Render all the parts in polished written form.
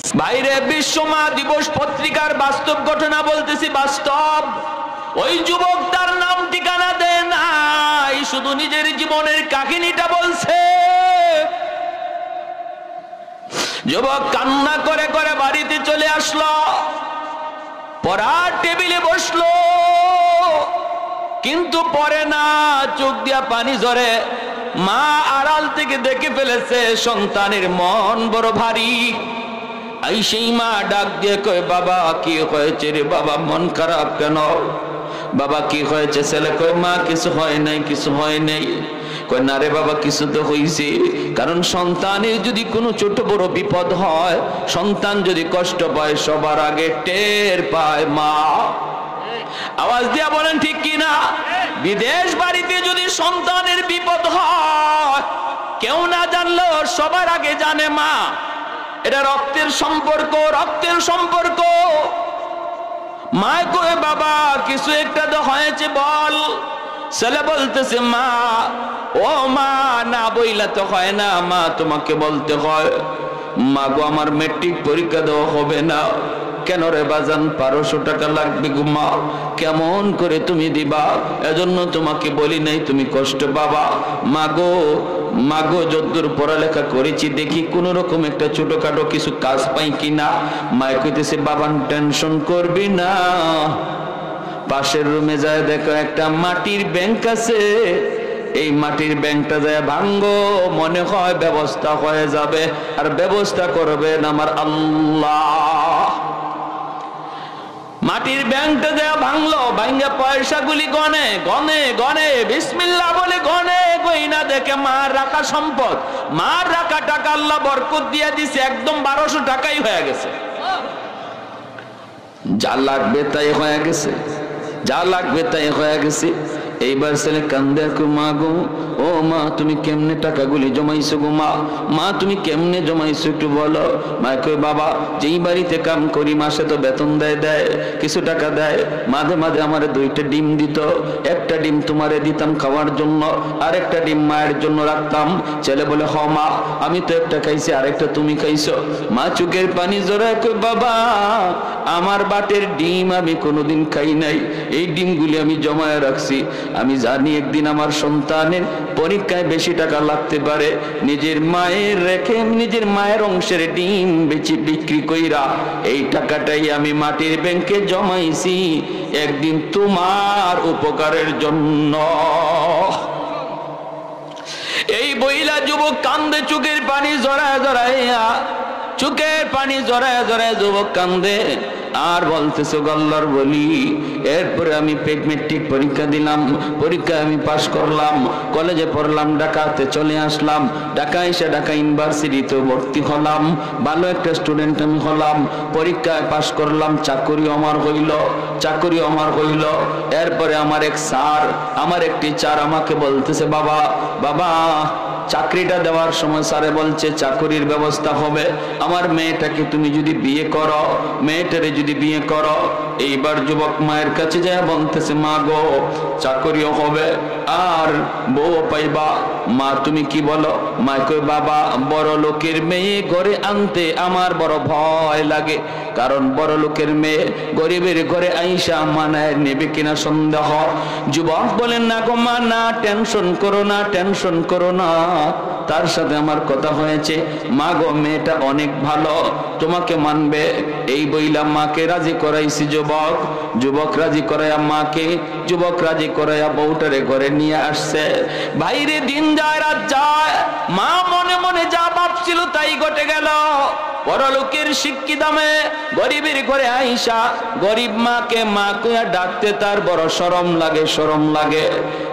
বাইরে বিশ্ব মা দিবস পত্রিকার বাস্তব ঘটনা বলতেছি, বাস্তব। ওই যুবক তার নাম ঠিকানা দেয় নাই, শুধু নিজের জীবনের কাহিনীটা বলছে। যুবক কান্না করে করে বাড়িতে চলে আসলো, পড়ার টেবিলে বসলো, কিন্তু পড়ে না, চোখ দিয়া পানি ঝরে। মা আড়াল থেকে দেখে ফেলেছে সন্তানের মন বড় ভারী। এই সেই মা ডাক দিয়ে কয়, বাবা কি হয়েছে রে বাবা, মন খারাপ কেন? বাবা কি হয়েছে? ছেলে কয়, মা কিছু হয় নাই, কিছু হয় নাই। কয় না রে বাবা, কিছু তো হয়েছে। কারণ সন্তানের যদি কোনো ছোট বড় বিপদ হয়, সন্তান যদি কষ্ট পায়, সবার আগে টের পায় মা। আওয়াজ দিয়া বলেন ঠিক কিনা? বিদেশ বাড়িতে যদি সন্তানের বিপদ হয়, কেউ না জানলেও সবার আগে জানে মা। এটা রক্তের সম্পর্ক, রক্তের সম্পর্ক। মা কয়ে, বাবা কিছু একটা তো হয়েছে বল। ছেলে বলতেছে, মা ও মা, না বইলা তো হয় না মা, তোমাকে বলতে হয়। মা গো, আমার মেট্রিক পরীক্ষা দেওয়া হবে না। কেন রে বাজান? 1200 টাকা লাগবে গো মা। কেমন করে তুমি দিবা? এজন্য তোমাকে বলি নাই, তুমি কষ্ট পাবা। মাগো মাগো, যদ্দূর পড়ালেখা করেছি দেখি কোন রকম একটা ছোটখাটো কিছু কাজ পাই কিনা। মায় কইতেছে, বাবান টেনশন করবি না, পাশের রুমে যায় দেখো একটা মাটির ব্যাংক আছে, এই মাটির ব্যাংকটা যায় ভাঙ্গো, মনে হয় ব্যবস্থা হয়ে যাবে। আর ব্যবস্থা করবেন আমার আল্লাহ। মাটির ব্যাংকটা দেয়া ভাঙলো, ভাঙ্গা পয়সাগুলি গনে গনে গনে বিসমিল্লাহ বলে গনে, গইনা দেখে মার রাখা সম্পদ, মার রাখা টাকা আল্লাহ বরকত দিয়ে দিছে, একদম 1200 টাকাই হয়ে গেছে। যা লাগবে তাই হয়ে গেছে, যা লাগবে তাই হয়ে গেছে। এইবার ছেলে কান্দে, মা গো, ও মা তুমি কেমনে টাকাগুলি জমাইছো গো মা? মা তুমি কেমনে জমাইছো একটু বলো। মা কই, বাবা যেই বাড়িতে কাম করি মাসে তো বেতন দেয়, কিছু টাকা দেয়, মাঝে মাঝে আমার 2টা ডিম দিত, একটা ডিম তোমারে দিতাম খাওয়ার জন্য, আর একটা ডিম মায়ের জন্য রাখতাম। ছেলে বলে, হ মা, আমি তো একটা খাইছি, আরেকটা তুমি খাইছো। মা চোখের পানি জড়ায় কই, বাবা আমার বাটের ডিম আমি কোনোদিন খাই নাই, এই ডিমগুলি আমি জমায় রাখছি। আমি জানি একদিন আমার সন্তানের পরীক্ষায় বেশি টাকা লাগতে পারে, নিজের মায়ের রেখে নিজের মায়ের অংশের ডিম বেচি বিক্রি কইরা এই টাকাটাই আমি মাটির ব্যাংকে জমাইছি, একদিন তোমার উপকারের জন্য। এই বইলা যুবক কান্দে, চোখের পানি জড়ায় জড়াইয়া, চোখের পানি জড়ায় জড়ায় যুবক কান্দে আর বলতেছে, আল্লাহর বলি। এরপরে আমি মেট্রিক পরীক্ষা দিলাম, পরীক্ষায় আমি পাশ করলাম, কলেজে পড়লাম, ঢাকাতে চলে আসলাম, ঢাকা এসে ঢাকা ইউনিভার্সিটিতে ভর্তি হলাম, ভালো একটা স্টুডেন্ট আমি হলাম, পরীক্ষায় পাশ করলাম, চাকরি আমার হইল, চাকরি আমার হইল। এরপরে আমার এক স্যার, আমার এক টিচার আমাকে বলতেছে, বাবা বাবা চাকরিটা দেওয়ার সময় স্যারে বলছে চাকরির ব্যবস্থা হবে, আমার মেয়েটাকে তুমি যদি বিয়ে করো, মেয়েটারে যদি বিয়ে করো। এইবার যুবক মায়ের কাছে যায় বলতেছে, মা গো চাকরিও হবে আর বউ পাইবা। মা তুমি কি বলো? মা কই, বাবা বড় লোকের মেয়ে ঘরে আনতে আমার বড় ভয় লাগে, কারণ বড় লোকের মেয়ে গরিবের ঘরে আইসা মানায় নেবে কিনা সন্দেহ। যুবক বলেন, না গো মা, না টেনশন করো না, টেনশন করো না, তার সাথে আমার কথা হয়েছে। মা গো মেয়েটা অনেক ভালো, তোমাকে মানবে। এই বইলা মাকে রাজি করাইছি। যুবক যুবক রাজি করাইয়া মাকে, যুবক রাজি করাইয়া বউটারে ঘরে নিয়ে আসছে। বাইরে দিন যায় রাত যায়, মা মনে মনে যা ভাবছিল তাই ঘটে গেল। পরলোকের শিক্ষিত মেয়ে গরিবের ঘরে আইসা গরিব মাকে মা কইয়া ডাকতে তার বড় শরম লাগে, শরম লাগে।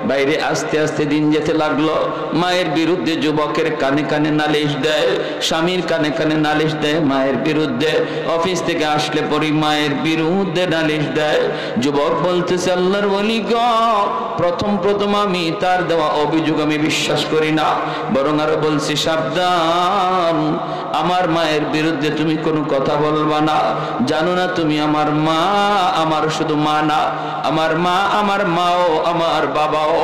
বাইরে আস্তে আস্তে দিন যেতে লাগলো, মায়ের বিরুদ্ধে যুবকের কানে কানে নালিশ দেয়, স্বামীর কানে কানে নালিশ দেয় মায়ের বিরুদ্ধে, অফিস থেকে আসলে পরে মায়ের বিরুদ্ধে নালিশ দেয়। যুবক বলতেছে, আল্লাহর ওলি গো, প্রথম প্রথম আমি তার দেওয়া অভিযোগ আমি বিশ্বাস করি না, বরং আরো বলছি সাবধান, আমার মায়ের বিরুদ্ধে তুমি কোনো কথা বলবা না। জানো না তুমি আমার মা, আমার শুধু মা না, আমার মা, আমার মাও, আমার বাবাও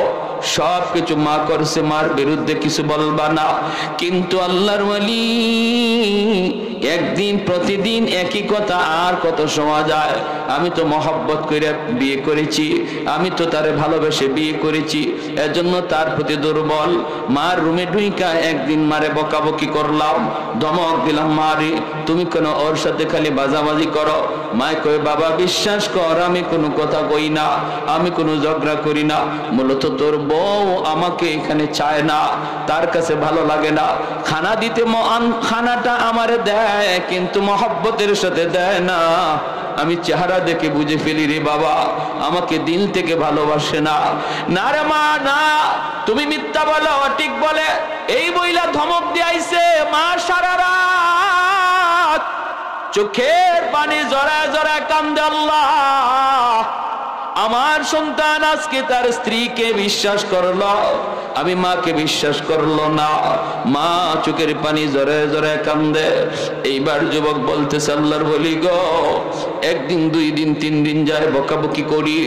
সব কিছু মা করছে, মার বিরুদ্ধে কিছু বলবা না। কিন্তু আল্লাহর ওয়ালি একদিন প্রতিদিন একই কথা আর কত শোনা যায়। আমি তো মহব্বত করে বিয়ে করেছি, আমি তো তারে ভালোবেসে বিয়ে করেছি, এজন্য তার প্রতি দুর্বল। মার রুমে ঢুইকা একদিন মারে বকাবকি করলাম, ধমক দিলাম, মারে তুমি কেন ওর সাথে খালি বাজাবাজি করো? মায় কই বাবা বিশ্বাস কর আমি কোনো কথা কই না, আমি কোনো ঝগড়া করি না। মূলত তোর বউ আমাকে এখানে চায় না, তার কাছে ভালো লাগে না। খানা দিতে খানাটা আমারে দেয় কিন্তু মহব্বতের সাথে দেয় না। আমি চেহারা দেখে বুঝে ফেলি রে বাবা আমাকে দিল থেকে ভালোবাসে না। না রে মা না, তুমি মিথ্যা বলো, ঠিক বলে এই বইলা ধমক দিয়াইছে। মা সারা রাত চোখের পানি জড়ায় জড়ায় কান্দে, আল্লাহ আমার সন্তান আজকে তার স্ত্রীকে বিশ্বাস করলো, আমি মাকে বিশ্বাস করলো না। মা চোখের পানি জড়ায় জড়ায় কান্দে। এইবার যুবক বলতেছে আল্লাহর বলি গো, একদিন দুই দিন তিন দিন যায় বকাবকি করি,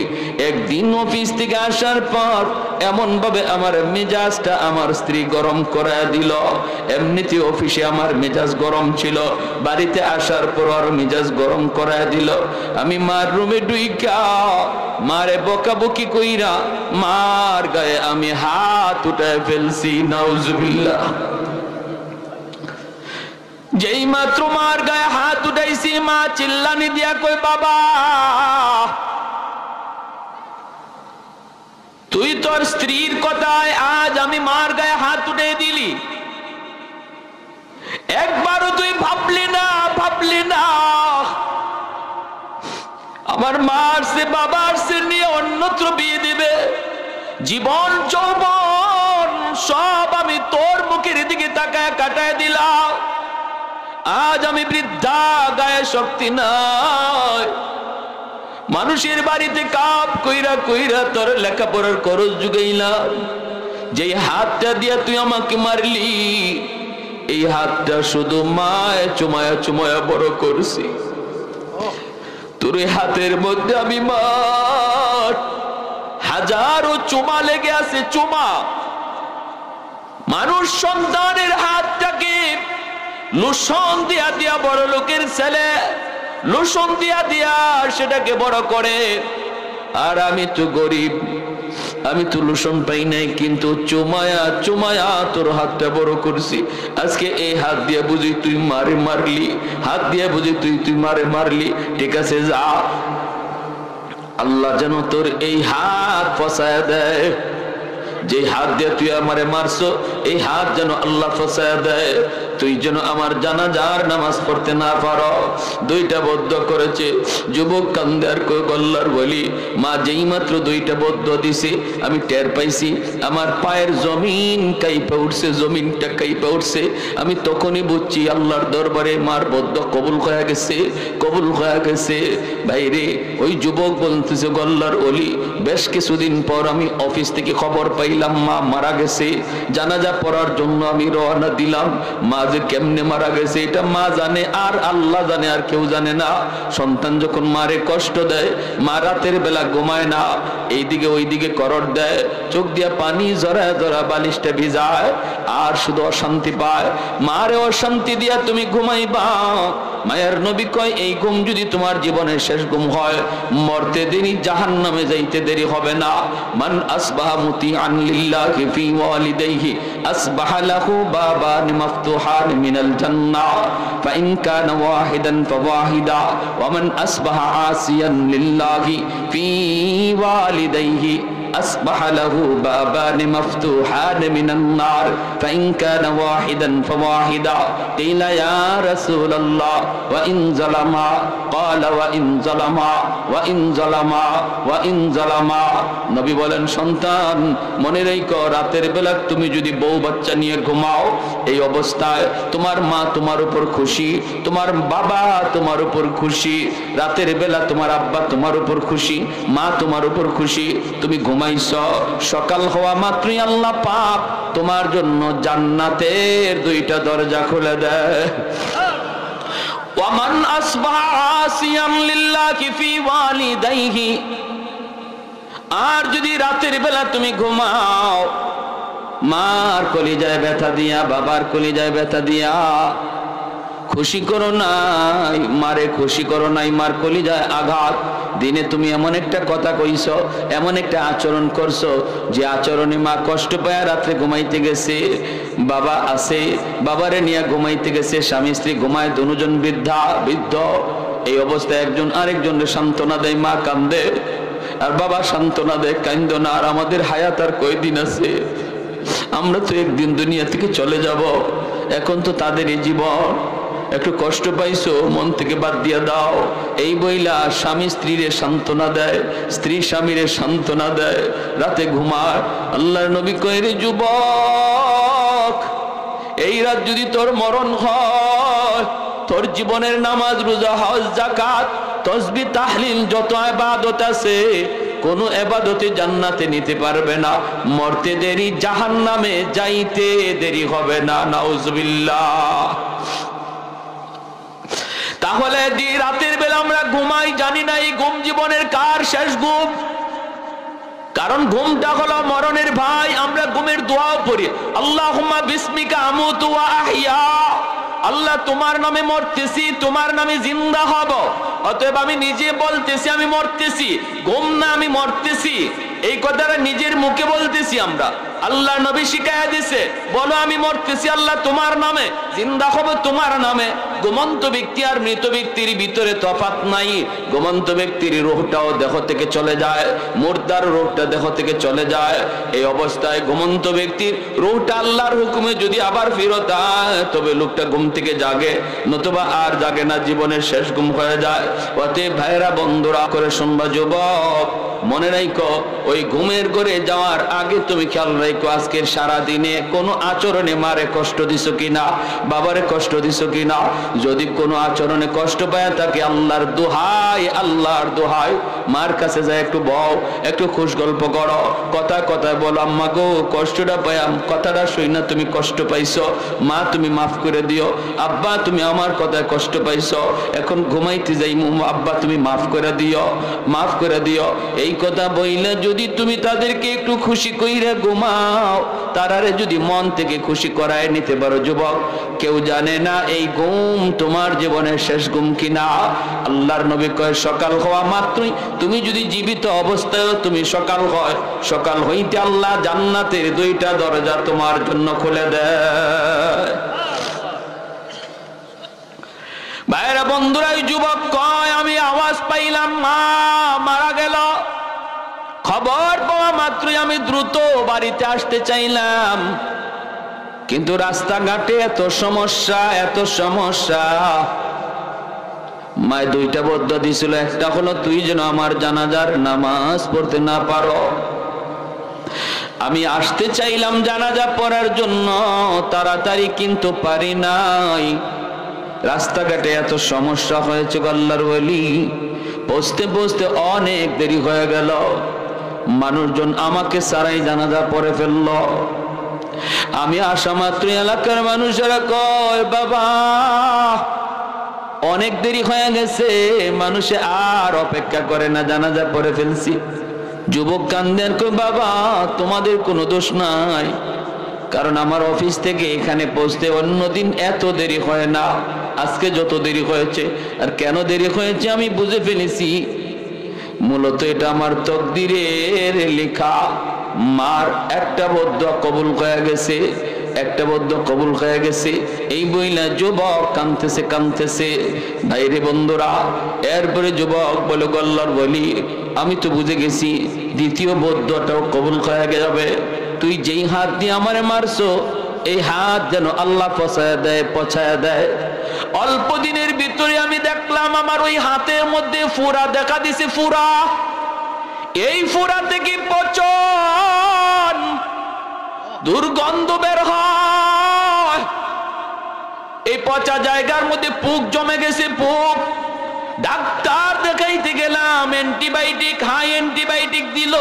একদিন অফিস থেকে আসার পর এমন ভাবে আমার মেজাজটা আমার স্ত্রী গরম করে দিল। এমনিতে অফিসে আমার মেজাজ গরম ছিল, বাড়িতে আসার পর আর মেজাজ গরম করে দিল। আমি মার রুমে ঢুইকা মারে বকাবকি কইরা মার গায়ে আমি হাত উঠায় ফেলছি। নাউজুবিল্লাহ। যেই মাত্র মার গায়ে হাত উঠাইছি, মা চিল্লানি দিয়া কই বাবা তুই তোর স্ত্রীর কথায় আজ আমি মার গায়ে হাত উঠে দিলি, একবারও তুই ভাবলি না আমার মার সে বাবার সে নিয়ে অন্যত্র বিয়ে দিবে, জীবন যৌবন সব আমি তোর মুখের দিকে তাকায় কাটায় দিলাম। আজ আমি বৃদ্ধা, গায়ে শক্তি নাই, মানুষের বাড়িতে কাপ কইরা কইরা তোর লেখাপড়ার খরচ জুগাইলাম। যেই হাতটা দিয়া তুই আমাকে মারলি, এই হাতটা শুধু মায় চুমায়া চুমায়া বড় করছি। তোর হাতের মধ্যে আমি মার হাজারো চুমা লেগে আছে, চুমা। মানুষ সন্তানের হাতটাকে লোশন দিয়া দিয়া বড় লোকের ছেলে লোশন দিয়া দিয়া সেটাকে বড় করে, আর আমি তো গরিব, আমি তো লোশন পাই নাই, কিন্তু চুমায়া চুমায়া তোর হাতটা বড় করছি। আজকে এই হাত দিয়ে বুঝি তুই মারে মারলি, হাত দিয়ে বুঝি তুই মারে মারলি। ঠিক আছে যা, আল্লাহ যেন তোর এই হাত ফসায় দেয়। যে হাত দিয়ে তুই আমারে মারছো, এই হাত যেন আল্লাহ ফসায় দেয়। তুই যেন আমার জানাজার নামাজ পড়তে না পারো। দুইটা বদ্ধ করেছে। যুবক কান্দে আর কই আল্লাহর বলি মা যেই মাত্র দুইটা বদ্ধ দিছে আমি টের পাইছি আমার পায়ের জমিন কাইপা উঠছে, জমিনটা কাইপা উঠছে। আমি তখনই বুঝছি আল্লাহর দরবারে মার বদ্ধ কবুল হয়ে গেছে, কবুল হয়ে গেছে। ভাইরে ওই যুবক বলতেছে আল্লাহর ওলি বেশ কিছুদিন পর আমি অফিস থেকে খবর পাইলাম মা মারা গেছে। জানাজা পড়ার জন্য আমি রওনা দিলাম। মা যে কেমনে মারা গেছে এটা মা জানে আর আল্লাহ জানে, আর কেউ জানে না। সন্তান যখন মারে কষ্ট দেয়, মা রাতের বেলা ঘুমায় না, এইদিকে ওইদিকে করর দেয়, চোখ দিয়া পানি জড়ায় জড়া বালিশটা ভিজায়, আর শুধু অশান্তি পায়। মারে অশান্তি দিয়া তুমি ঘুমাইবা। মায়ের নবী কয় এই ঘুম যদি তোমার জীবনের শেষ ঘুম হয়, মরতে দেরি জাহান্নামে যাইতে দেরি হবে না। মান আসবাহা মুতিআন লিল্লাহি ফি ওয়ালিদাইহি আসবাহা লাহু বাবান মাফতুহান মিনাল জান্নাহ ফা ইন কানা ওয়াহিদান ফাওয়াহিদা ওয়া মান আসবাহা আসিয়ান লিল্লাহি ফি ওয়ালিদাইহি أصبح له بابان مفتوحان من النار فإن كان واحدا فواحدا قيل يا رسول الله وإن ظلما قال وإن ظلما وإن ظلما وإن ظلما নবী বলেন সন্তান মনে রেখো রাতের বেলা তুমি যদি বউ বাচ্চা নিয়ে ঘুমাও, এই অবস্থায় তোমার মা তোমার উপর খুশি, তোমার বাবা তোমার উপর খুশি, রাতের বেলা তোমার আব্বা তোমার উপর খুশি, মা তোমার উপর খুশি। তুমি ঘুমাইছো, সকাল হওয়া মাত্রই আল্লাহ পাক তোমার জন্য জান্নাতের দুইটা দরজা খুলে দেয়। ওয়ামান আসবাহা আসিয়ান লিল্লাহি ফি ওয়ালিদাইহি, আর যদি রাতের বেলা তুমি ঘুমাও, মার কলিজায় ব্যথা দিয়া, বাবার কলিজায় ব্যথা দিয়া, খুশি করো নাই মারে, খুশি করো নাই মার কলিজায় আঘাত। দিনে তুমি এমন একটা কথা কইছো, এমন একটা আচরণ করছো, যে আচরণে মা কষ্ট পায় রাত্রে ঘুমাইতে গেছে, বাবা আছে বাবারে নিয়ে ঘুমাইতে গেছে, স্বামী স্ত্রী ঘুমায়, দুজন বৃদ্ধ। এই অবস্থায় একজন আরেকজনের সান্ত্বনা দেয়, মা কান্দে আর বাবা সান্ত্বনা দেয়, কান্দো না, আর আমাদের হায়াত আর কয়দিন আছে, আমরা তো একদিন দুনিয়া থেকে চলে যাব, এখন তো তাদের এই জীবন, একটু কষ্ট পাইছো মন থেকে বাদ দিয়ে দাও। এই বইলা স্বামী স্ত্রীরে সান্ত্বনা দেয়, স্ত্রী স্বামীরে সান্ত্বনা দেয়, রাতে ঘুমায়। আল্লাহর নবী কয়, রে যুবক, এই রাত যদি তোর মরণ হয়, তোর জীবনের নামাজ রোজা হজ যাকাত তাসবিহ তাহলিল যত ইবাদত আছে, কোন ইবাদতে জান্নাতে নিতে পারবে না। মরতে দেরি, জাহান্নামে যাইতে দেরি হবে না। নাউজুবিল্লাহ। তাহলে রাতের বেলা আমরা ঘুমাই, জানি না এই ঘুম জীবনের কার শেষ ঘুম, কারণ ঘুমটা হলো মরণের ভাই। আমরা ঘুমের দোয়াও পড়ি, আল্লাহুম্মা বিসমিকা আমুতু ওয়া আহইয়া, আল্লাহ তোমার নামে মরতেছি, তোমার নামে জিন্দা হব। অতএব আমি নিজে বলতেছি আমি মরতেছি, ঘুম না আমি মরতেছি, এই কথাটা নিজের মুখে বলতেছি আমরা। আল্লাহ নবী শিখায়া দিছে, বলো আমি মরতেছি আল্লাহ তোমার নামে, জিন্দা হব তোমার নামে। ঘুমন্ত ব্যক্তি আর মৃত ব্যক্তির ভিতরে তফাৎ নাই। ঘুমন্ত ব্যক্তির রূহটাও দেহ থেকে চলে যায়, মুর্দার রূহটা দেহ থেকে চলে যায়। এই অবস্থায় ঘুমন্ত ব্যক্তির রূহটা আল্লাহর হুকুমে যদি আবার ফেরত আয়, তবে লোকটা ঘুম থেকে জাগে, নতুবা আর জাগে না, জীবনের শেষ ঘুম হয়ে যায়। অতএব ভাইরা বন্ধুরা করে শুনবা, যুবক মনে রাখো, ওই ঘুমের ঘরে যাওয়ার আগে তুমি খেয়াল রাখো, আজকের সারা দিনে কোনো আচরণে মারে কষ্ট দিছো কিনা, বাবারে কষ্ট দিছো কিনা। যদি কোনো আচরণে কষ্ট পায় তাকে আল্লাহর দোহাই, আল্লাহর দোহাই, মার কাছে যায় একটু বও, একটু খুশ গল্প করো, কথা কথায় বলো, আম্মা গো কষ্টটা পাইয়াম, কথাটা শুই না তুমি কষ্ট পাইছো, মা তুমি মাফ করে দিও, আব্বা তুমি আমার কথায় কষ্ট পাইছো, এখন ঘুমাইতে যাই, আব্বা তুমি মাফ করে দিও, মাফ করে দিও। এই কথা বইলে যদি তুমি তাদেরকে একটু খুশি কইরা ঘুমাও, তারারে যদি মন থেকে খুশি করায় নিতে পারো, যুবক কেউ জানে না এই ঘুম তোমার জীবনের শেষ ঘুম কিনা। আল্লাহর নবী কয়, সকাল হওয়া মাত্রই তুমি যদি জীবিত অবস্থায় তুমি সকাল হয়, সকাল হইতে আল্লাহ জান্নাতের দুইটা দরজা তোমার জন্য খুলে দেয়। ভাইরা বন্ধুরা, যুবক কয়, আমি আওয়াজ পাইলাম মা মারা গেল, খবর পাওয়া মাত্রই আমি দ্রুত বাড়িতে আসতে চাইলাম, কিন্তু রাস্তাঘাটে এত সমস্যা, এত সমস্যা। মায় দুইটা বদ্ধ দিছিল, একটা হলো তুই যেন আমার জানাজার নামাজ পড়তে না পারো। আমি আসতে চাইলাম জানাজা পড়ার জন্য তাড়াতাড়ি, কিন্তু পারি নাই, রাস্তাঘাটে এত সমস্যা হয়েছে। আল্লাহর ওলি বসতে বসতে অনেক দেরি হয়ে গেল, মানুষজন আমাকে সারাই জানাজা পড়ে ফেলল। আমি আসা মাত্র এলাকার মানুষেরা কয়, বাবা অনেক দেরি হয়ে গেছে, মানুষে আর অপেক্ষা করে না, জানাজা পড়ে ফেলছি। যুবক কান্দেন, কই বাবা তোমাদের কোনো দোষ নাই, কারণ আমার অফিস থেকে এখানে পৌঁছতে অন্যদিন এত দেরি হয় না, আজকে যত দেরি হয়েছে। আর কেন দেরি হয়েছে আমি বুঝে ফেলেছি, মূলত এটা আমার তকদিরের লেখা। মার একটা বদ্ধ কবুল হয়ে গেছে, একটা বদ্ধ কবুল হয়ে গেছে। এই বইলা যুবক কাঁদতেছে কাঁদতেছে। ভাইরে বন্ধুরা, এরপরে যুবক বলে, আল্লাহর বলি আমি তো বুঝে গেছি দ্বিতীয় বদ্ধটাও কবুল হয়ে যাবে, তুই যেই হাত দিয়ে আমারে মারছো এই হাত যেন আল্লাহ পছায়া দেয়। অল্প দিনের ভিতরে আমি দেখলাম আমার ওই হাতের মধ্যে ফুরা দেখা দিছে, ফুরা। এই ফুরা থেকে পচন দুর্গন্ধ বের হয়, এই পচা জায়গার মধ্যে পুক জমে গেছে, পুক। ডাক্তার দেখাইতে গেলাম, অ্যান্টিবায়োটিক, হাই অ্যান্টিবায়োটিক দিল।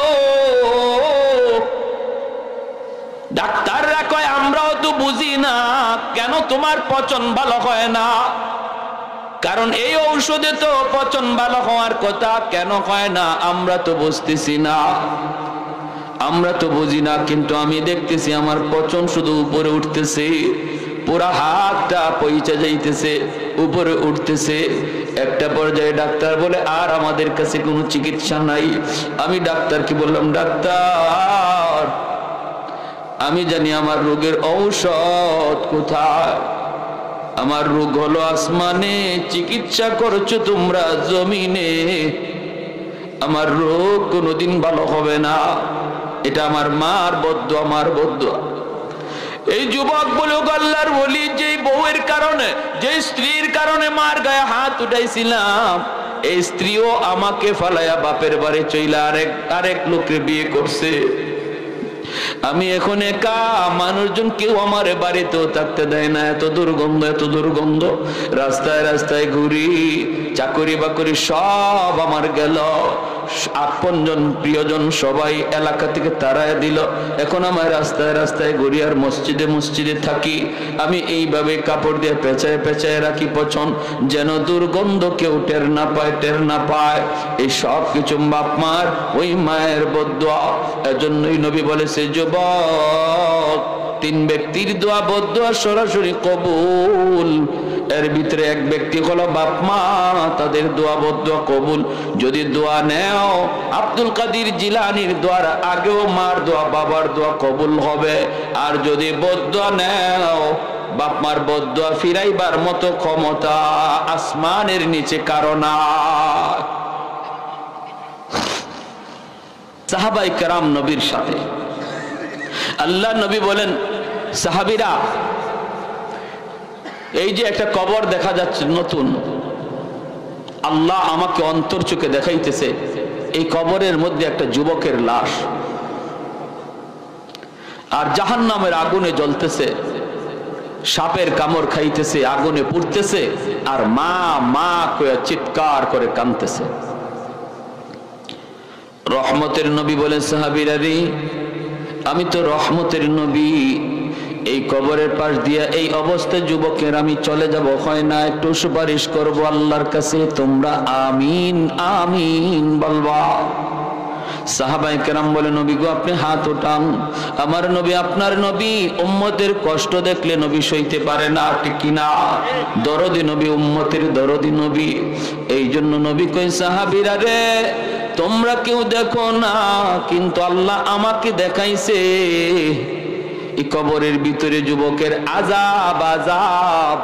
ডাক্তাররা কয় আমরাও তো বুঝি না কেন তোমার পচন ভালো হয় না, কারণ এই ঔষধে তো পচন ভালো হওয়ার কথা, কেন হয় না আমরা তো বুঝতেছি না, আমরা তো বুঝি না। কিন্তু আমি দেখতেছি আমার পচন শুধু উপরে উঠতেছে, পুরা হাতটা পৌঁছে যাইতেছে, উপরে উঠতেছে। একটা পর্যায়ে ডাক্তার বলে আর আমাদের কাছে কোনো চিকিৎসা নাই। আমি ডাক্তারকে বললাম, ডাক্তার আমি জানি আমার রোগের ঔষধ কোথায়, আমার রোগ হলো আসমানে, চিকিৎসা করছো তোমরা জমিনে, আমার রোগ কোনোদিন ভালো হবে না, এটা আমার মার বদদোয়া, আমার বদদোয়া। এই যুবক বলো আল্লাহর ওলি, যে বউয়ের কারণে, যে স্ত্রীর কারণে মার গায়ে হাত উঠাইছিলাম, এই স্ত্রীও আমাকে ফালাইয়া বাপের বাড়ি চইলা আরেক লোককে বিয়ে করছে। আমি এখন একা, মানুষজন কেউ আমার বাড়িতেও থাকতে দেয় না, এত দুর্গন্ধ, এত দুর্গন্ধ। রাস্তায় রাস্তায় ঘুরি, চাকরি বাকরি সব আমার গেল, আপনজন প্রিয়জন সবাই এলাকা থেকে তাড়ায় দিল। এখন আমার রাস্তায় রাস্তায় ঘুরি আর মসজিদে মসজিদে থাকি। আমি এইভাবে কাপড় দিয়ে পেঁচায় পেঁচায় রাখি পছন্দ, যেন দুর্গন্ধ কেউ টের না পায়, টের না পায়। এই সব কিছু বাপ মার, ওই মায়ের বদদোয়া। এজন্যই নবী বলেছে, যুবক তিন ব্যক্তির দোয়া বদদোয়া সরাসরি কবুল। এর ভিতরে এক ব্যক্তি হলো বাপ মা, তাদের দোয়া বদদোয়া কবুল। যদি দোয়া নেও আব্দুল কাদের জিলানীর দোয়ার আগেও মার দোয়া বাবার দোয়া কবুল হবে। আর যদি বদদোয়া নেও, বাপ মার বদদোয়া ফিরাইবার মতো ক্ষমতা আসমানের নিচে কারো নাই। সাহাবায়ে কেরাম নবীর সাথে, আল্লাহ নবী বলেন, সাহাবীরা এই যে একটা কবর দেখা যাচ্ছে নতুন, আল্লাহ আমাকে অন্তর চোখে দেখাইতেছে, এই কবরের মধ্যে একটা যুবকের লাশ, আর জাহান্নামের আগুনে জ্বলতেছে, সাপের কামড় খাইতেছে, আগুনে পুড়তেছে, আর মা মা কয়ে চিৎকার করে কাঁদতেছে। রহমতের নবী বলেন, সাহাবীরা রে, আমি তো রহমতের নবী, এই কবরের পাশ দিয়া এই অবস্থায় যুবকের আমি চলে যাব, হয় না একটু সুপারিশ করব আল্লাহর কাছে, তোমরা আমিন আমিন বলবা। সাহাবায়ে কেরাম বলে, নবী গো আপনি হাত উঠান। আমার নবী, আপনার নবী উম্মতের কষ্ট দেখলে নবী সইতে পারে না, ঠিক কিনা? দরদি নবী, উম্মতের দরদি নবী। এই জন্য নবী কই, সাহাবীরা রে, তোমরা কেউ দেখো না, কিন্তু আল্লাহ আমাকে দেখাইছে এই কবরের ভিতরে যুবকের আযাব আযাব।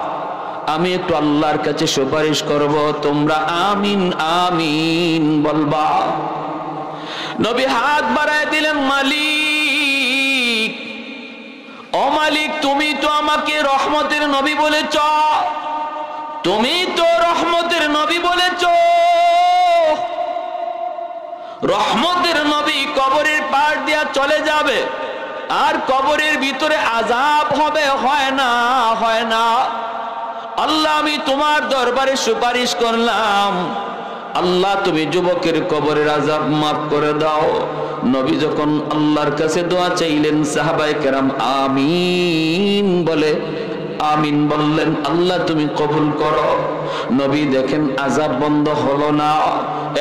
আমি একটু আল্লাহর কাছে সুপারিশ করব, তোমরা আমিন আমিন বলবা। নবী হাত বাড়ায় দিলেন, মালিক, ও মালিক, তুমি তো আমাকে রহমতের নবী বলেছ, তুমি তো রহমতের নবী বলেছ। রহমতের নবী কবরের পাশ দিয়া চলে যাবে, আর কবরের ভিতরে আযাব হবে, হয় না, হয় না। আল্লাহ আমি তোমার দরবারে সুপারিশ করলাম, আল্লাহ তুমি যুবকের কবরের আযাব মাফ করে দাও। নবী যখন আল্লাহর কাছে দোয়া চাইলেন, সাহাবায়ে কেরাম আমিন বলে আমিন বললেন, আল্লাহ তুমি কবুল করো। নবী দেখেন আযাব বন্ধ হলো না।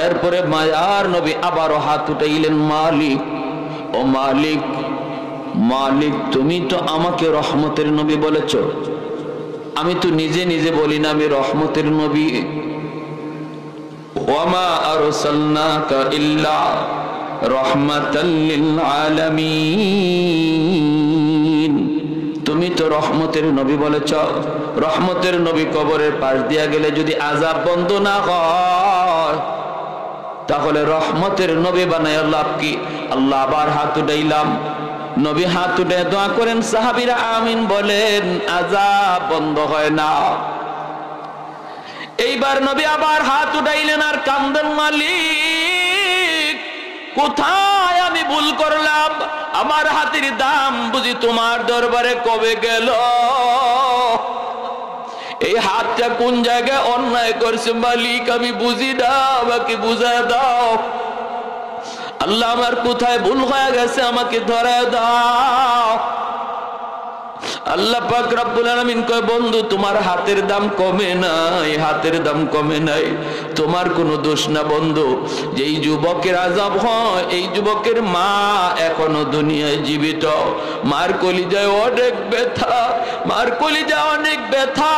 এরপরে মায়ার নবী আবারও হাত উঠাইলেন, মালিক, ও মালিক, মালিক, তুমি তো আমাকে রহমতের নবী বলেছ, আমি তো নিজে নিজে বলি না আমি রহমতের নবী। ওয়ামা আরসালনাকা ইল্লা রাহমাতাল লিল আলামিন, তুমি তো রহমতের নবী বলেছ। রহমতের নবী কবরের পাশ দিয়া গেলে যদি আযাব বন্ধ না হয়, তাহলে রহমতের নবী বানায় লাভ কি? আল্লাহ আবার হাত উঠাইলাম, নবী হাত উঠে দোয়া করেন, সাহাবীরা আমিন বলেন, আযাব বন্ধ হয় না। এইবার নবী আবার হাত উঠাইলেন আর কান্দেন, মালিক, কোথায় আমি ভুল করলাম? আমার হাতের দাম বুঝি তোমার দরবারে কবে গেল? এই হাতটা কোন জায়গায় অন্যায় করছে মালিক আমি বুঝি না, আমাকে বুঝায় দাও। আল্লাহ আমার কোথায় ভুল হয়ে গেছে আমাকে ধরায় দাও। আল্লাহ পাক রব্বুল আলামিন কয় বন্ধু তোমার হাতের দাম কমে নাই, হাতের দাম কমে নাই, তোমার কোনো দোষ না বন্ধু। যেই যুবকের আযাব হয় এই যুবকের মা এখনো দুনিয়ায় জীবিত, মার কলিজায় অনেক ব্যথা, মার কলিজায় অনেক ব্যথা।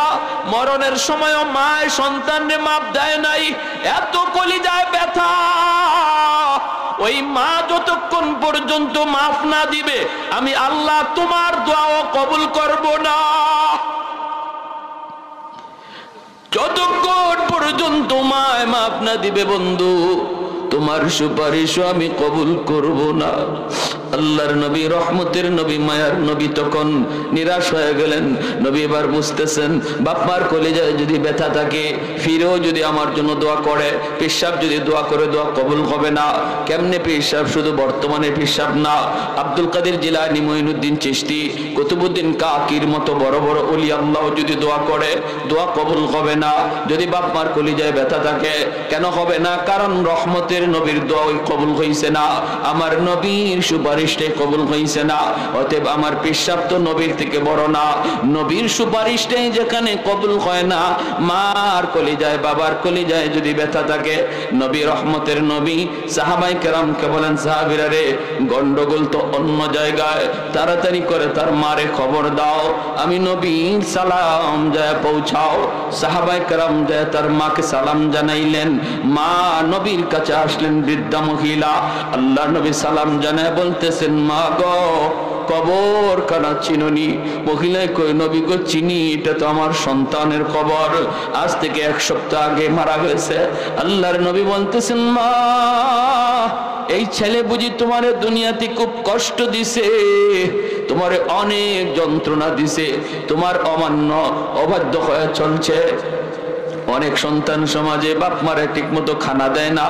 মরণের সময়ও মা সন্তানকে মাপ দেয় নাই, এত কলিজায় ব্যথা। ওই মা যতক্ষণ পর্যন্ত মাফ না দিবে আমি আল্লাহ তোমার দোয়াও কবুল করব না। যতক্ষণ পর্যন্ত মায় মাফ না দিবে বন্ধু তোমার সুপারিশও আমি কবুল করব না। আল্লাহর নবী, রহমতের নবী, মায়ার নবী তখন নিরাশ হয়ে গেলেন। নবী এবার বুঝতেছেন বাপ্পার কলিজায় যদি ব্যথা থাকে, ফিরেও যদি আমার জন্য দোয়া করে, পেশাব যদি দোয়া করে দোয়া কবুল হবে না। কেমনে পেশাব? শুধু বর্তমানে পেশাব না, আব্দুল কাদের জিলানী, মঈনুদ্দিন চিশতি, কুতুবউদ্দিন কাকির মতো বড় বড় ওলি আল্লাহ যদি দোয়া করে দোয়া কবুল হবে না। যদি বাপ্পার কলিজায় ব্যথা থাকে, কেন হবে না? কারণ রহমতের নবীর দোয়া কবুল হইছে না, আমার নবীর সুপারিশটাই কবুল হইছে না। অতএব আমার পেশাব তো নবীর থেকে বড় না, নবীর সুপারিশটাই যেখানে কবুল হয় না, মার কলিজায়, বাবার কলিজায় যদি ব্যথা থাকে, নবী, রহমতের নবী সাহাবায়ে কেরামকে বলেন সাহাবীরা রে, গন্ডগোল তো অন্য জায়গায়, তাড়াতাড়ি করে তার মারে খবর দাও, আমি নবীর সালাম যায় পৌঁছাও। সাহাবায়ে কেরাম যায় তার মাকে সালাম জানাইলেন। মা নবীর কাছে আসলেন, বৃদ্ধা মহিলা। আল্লাহ নবী সালাম জানায় বলতেছেন মা গো, কবর খানা চিনুনি? মহিলায় কই নবী গো চিনি, এটা তো আমার সন্তানের কবর, আজ থেকে 1 সপ্তাহ আগে মারা গেছে। আল্লাহর নবী বলতেছেন মা, এই ছেলে বুঝি তোমারে দুনিয়াতে খুব কষ্ট দিছে, তোমারে অনেক যন্ত্রণা দিছে, তোমার অমান্য অবাধ্য হয়ে চলছে। অনেক সন্তান সমাজে বাপ মারে ঠিক মতো খানা দেয় না,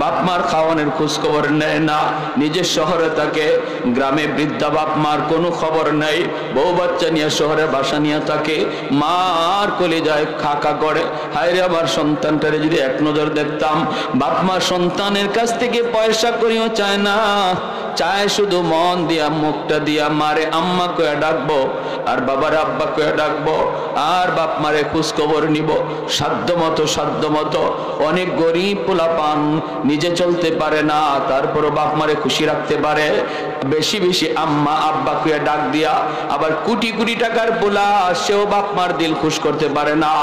বাপ মার খাওয়ানোর খোঁজ খবর নেয় না, নিজের শহরে থাকে, গ্রামে বৃদ্ধা বাপ মার কোনো খবর নেই, বউ বাচ্চা নিয়ে শহরে বাসা নিয়ে থাকে, মার কলিজায় খাকা করে, হায় রে আমার সন্তানটারে যদি এক নজর দেখতাম। বাপ মা সন্তানের কাছ থেকে পয়সা করিও চায় না, চায় শুধু মন দিয়া, মুখটা দিয়া মারে আম্মা কয়ে ডাকবো, আর বাবার আব্বা কয়ে ডাকবো, আর বাপ মারে খোঁজ খবর নিব। সাধ্য মতো অনেক গরিব পোলাপান নিজে চলতে পারে না, তারপরও বাপ মারে খুশি রাখতে পারে, বেশি বেশি আম্মা আব্বা কয়ে ডাক দিয়া। আবার কোটি কোটি টাকার পোলা, সেও বাপ মার দিল খুশ করতে পারে না,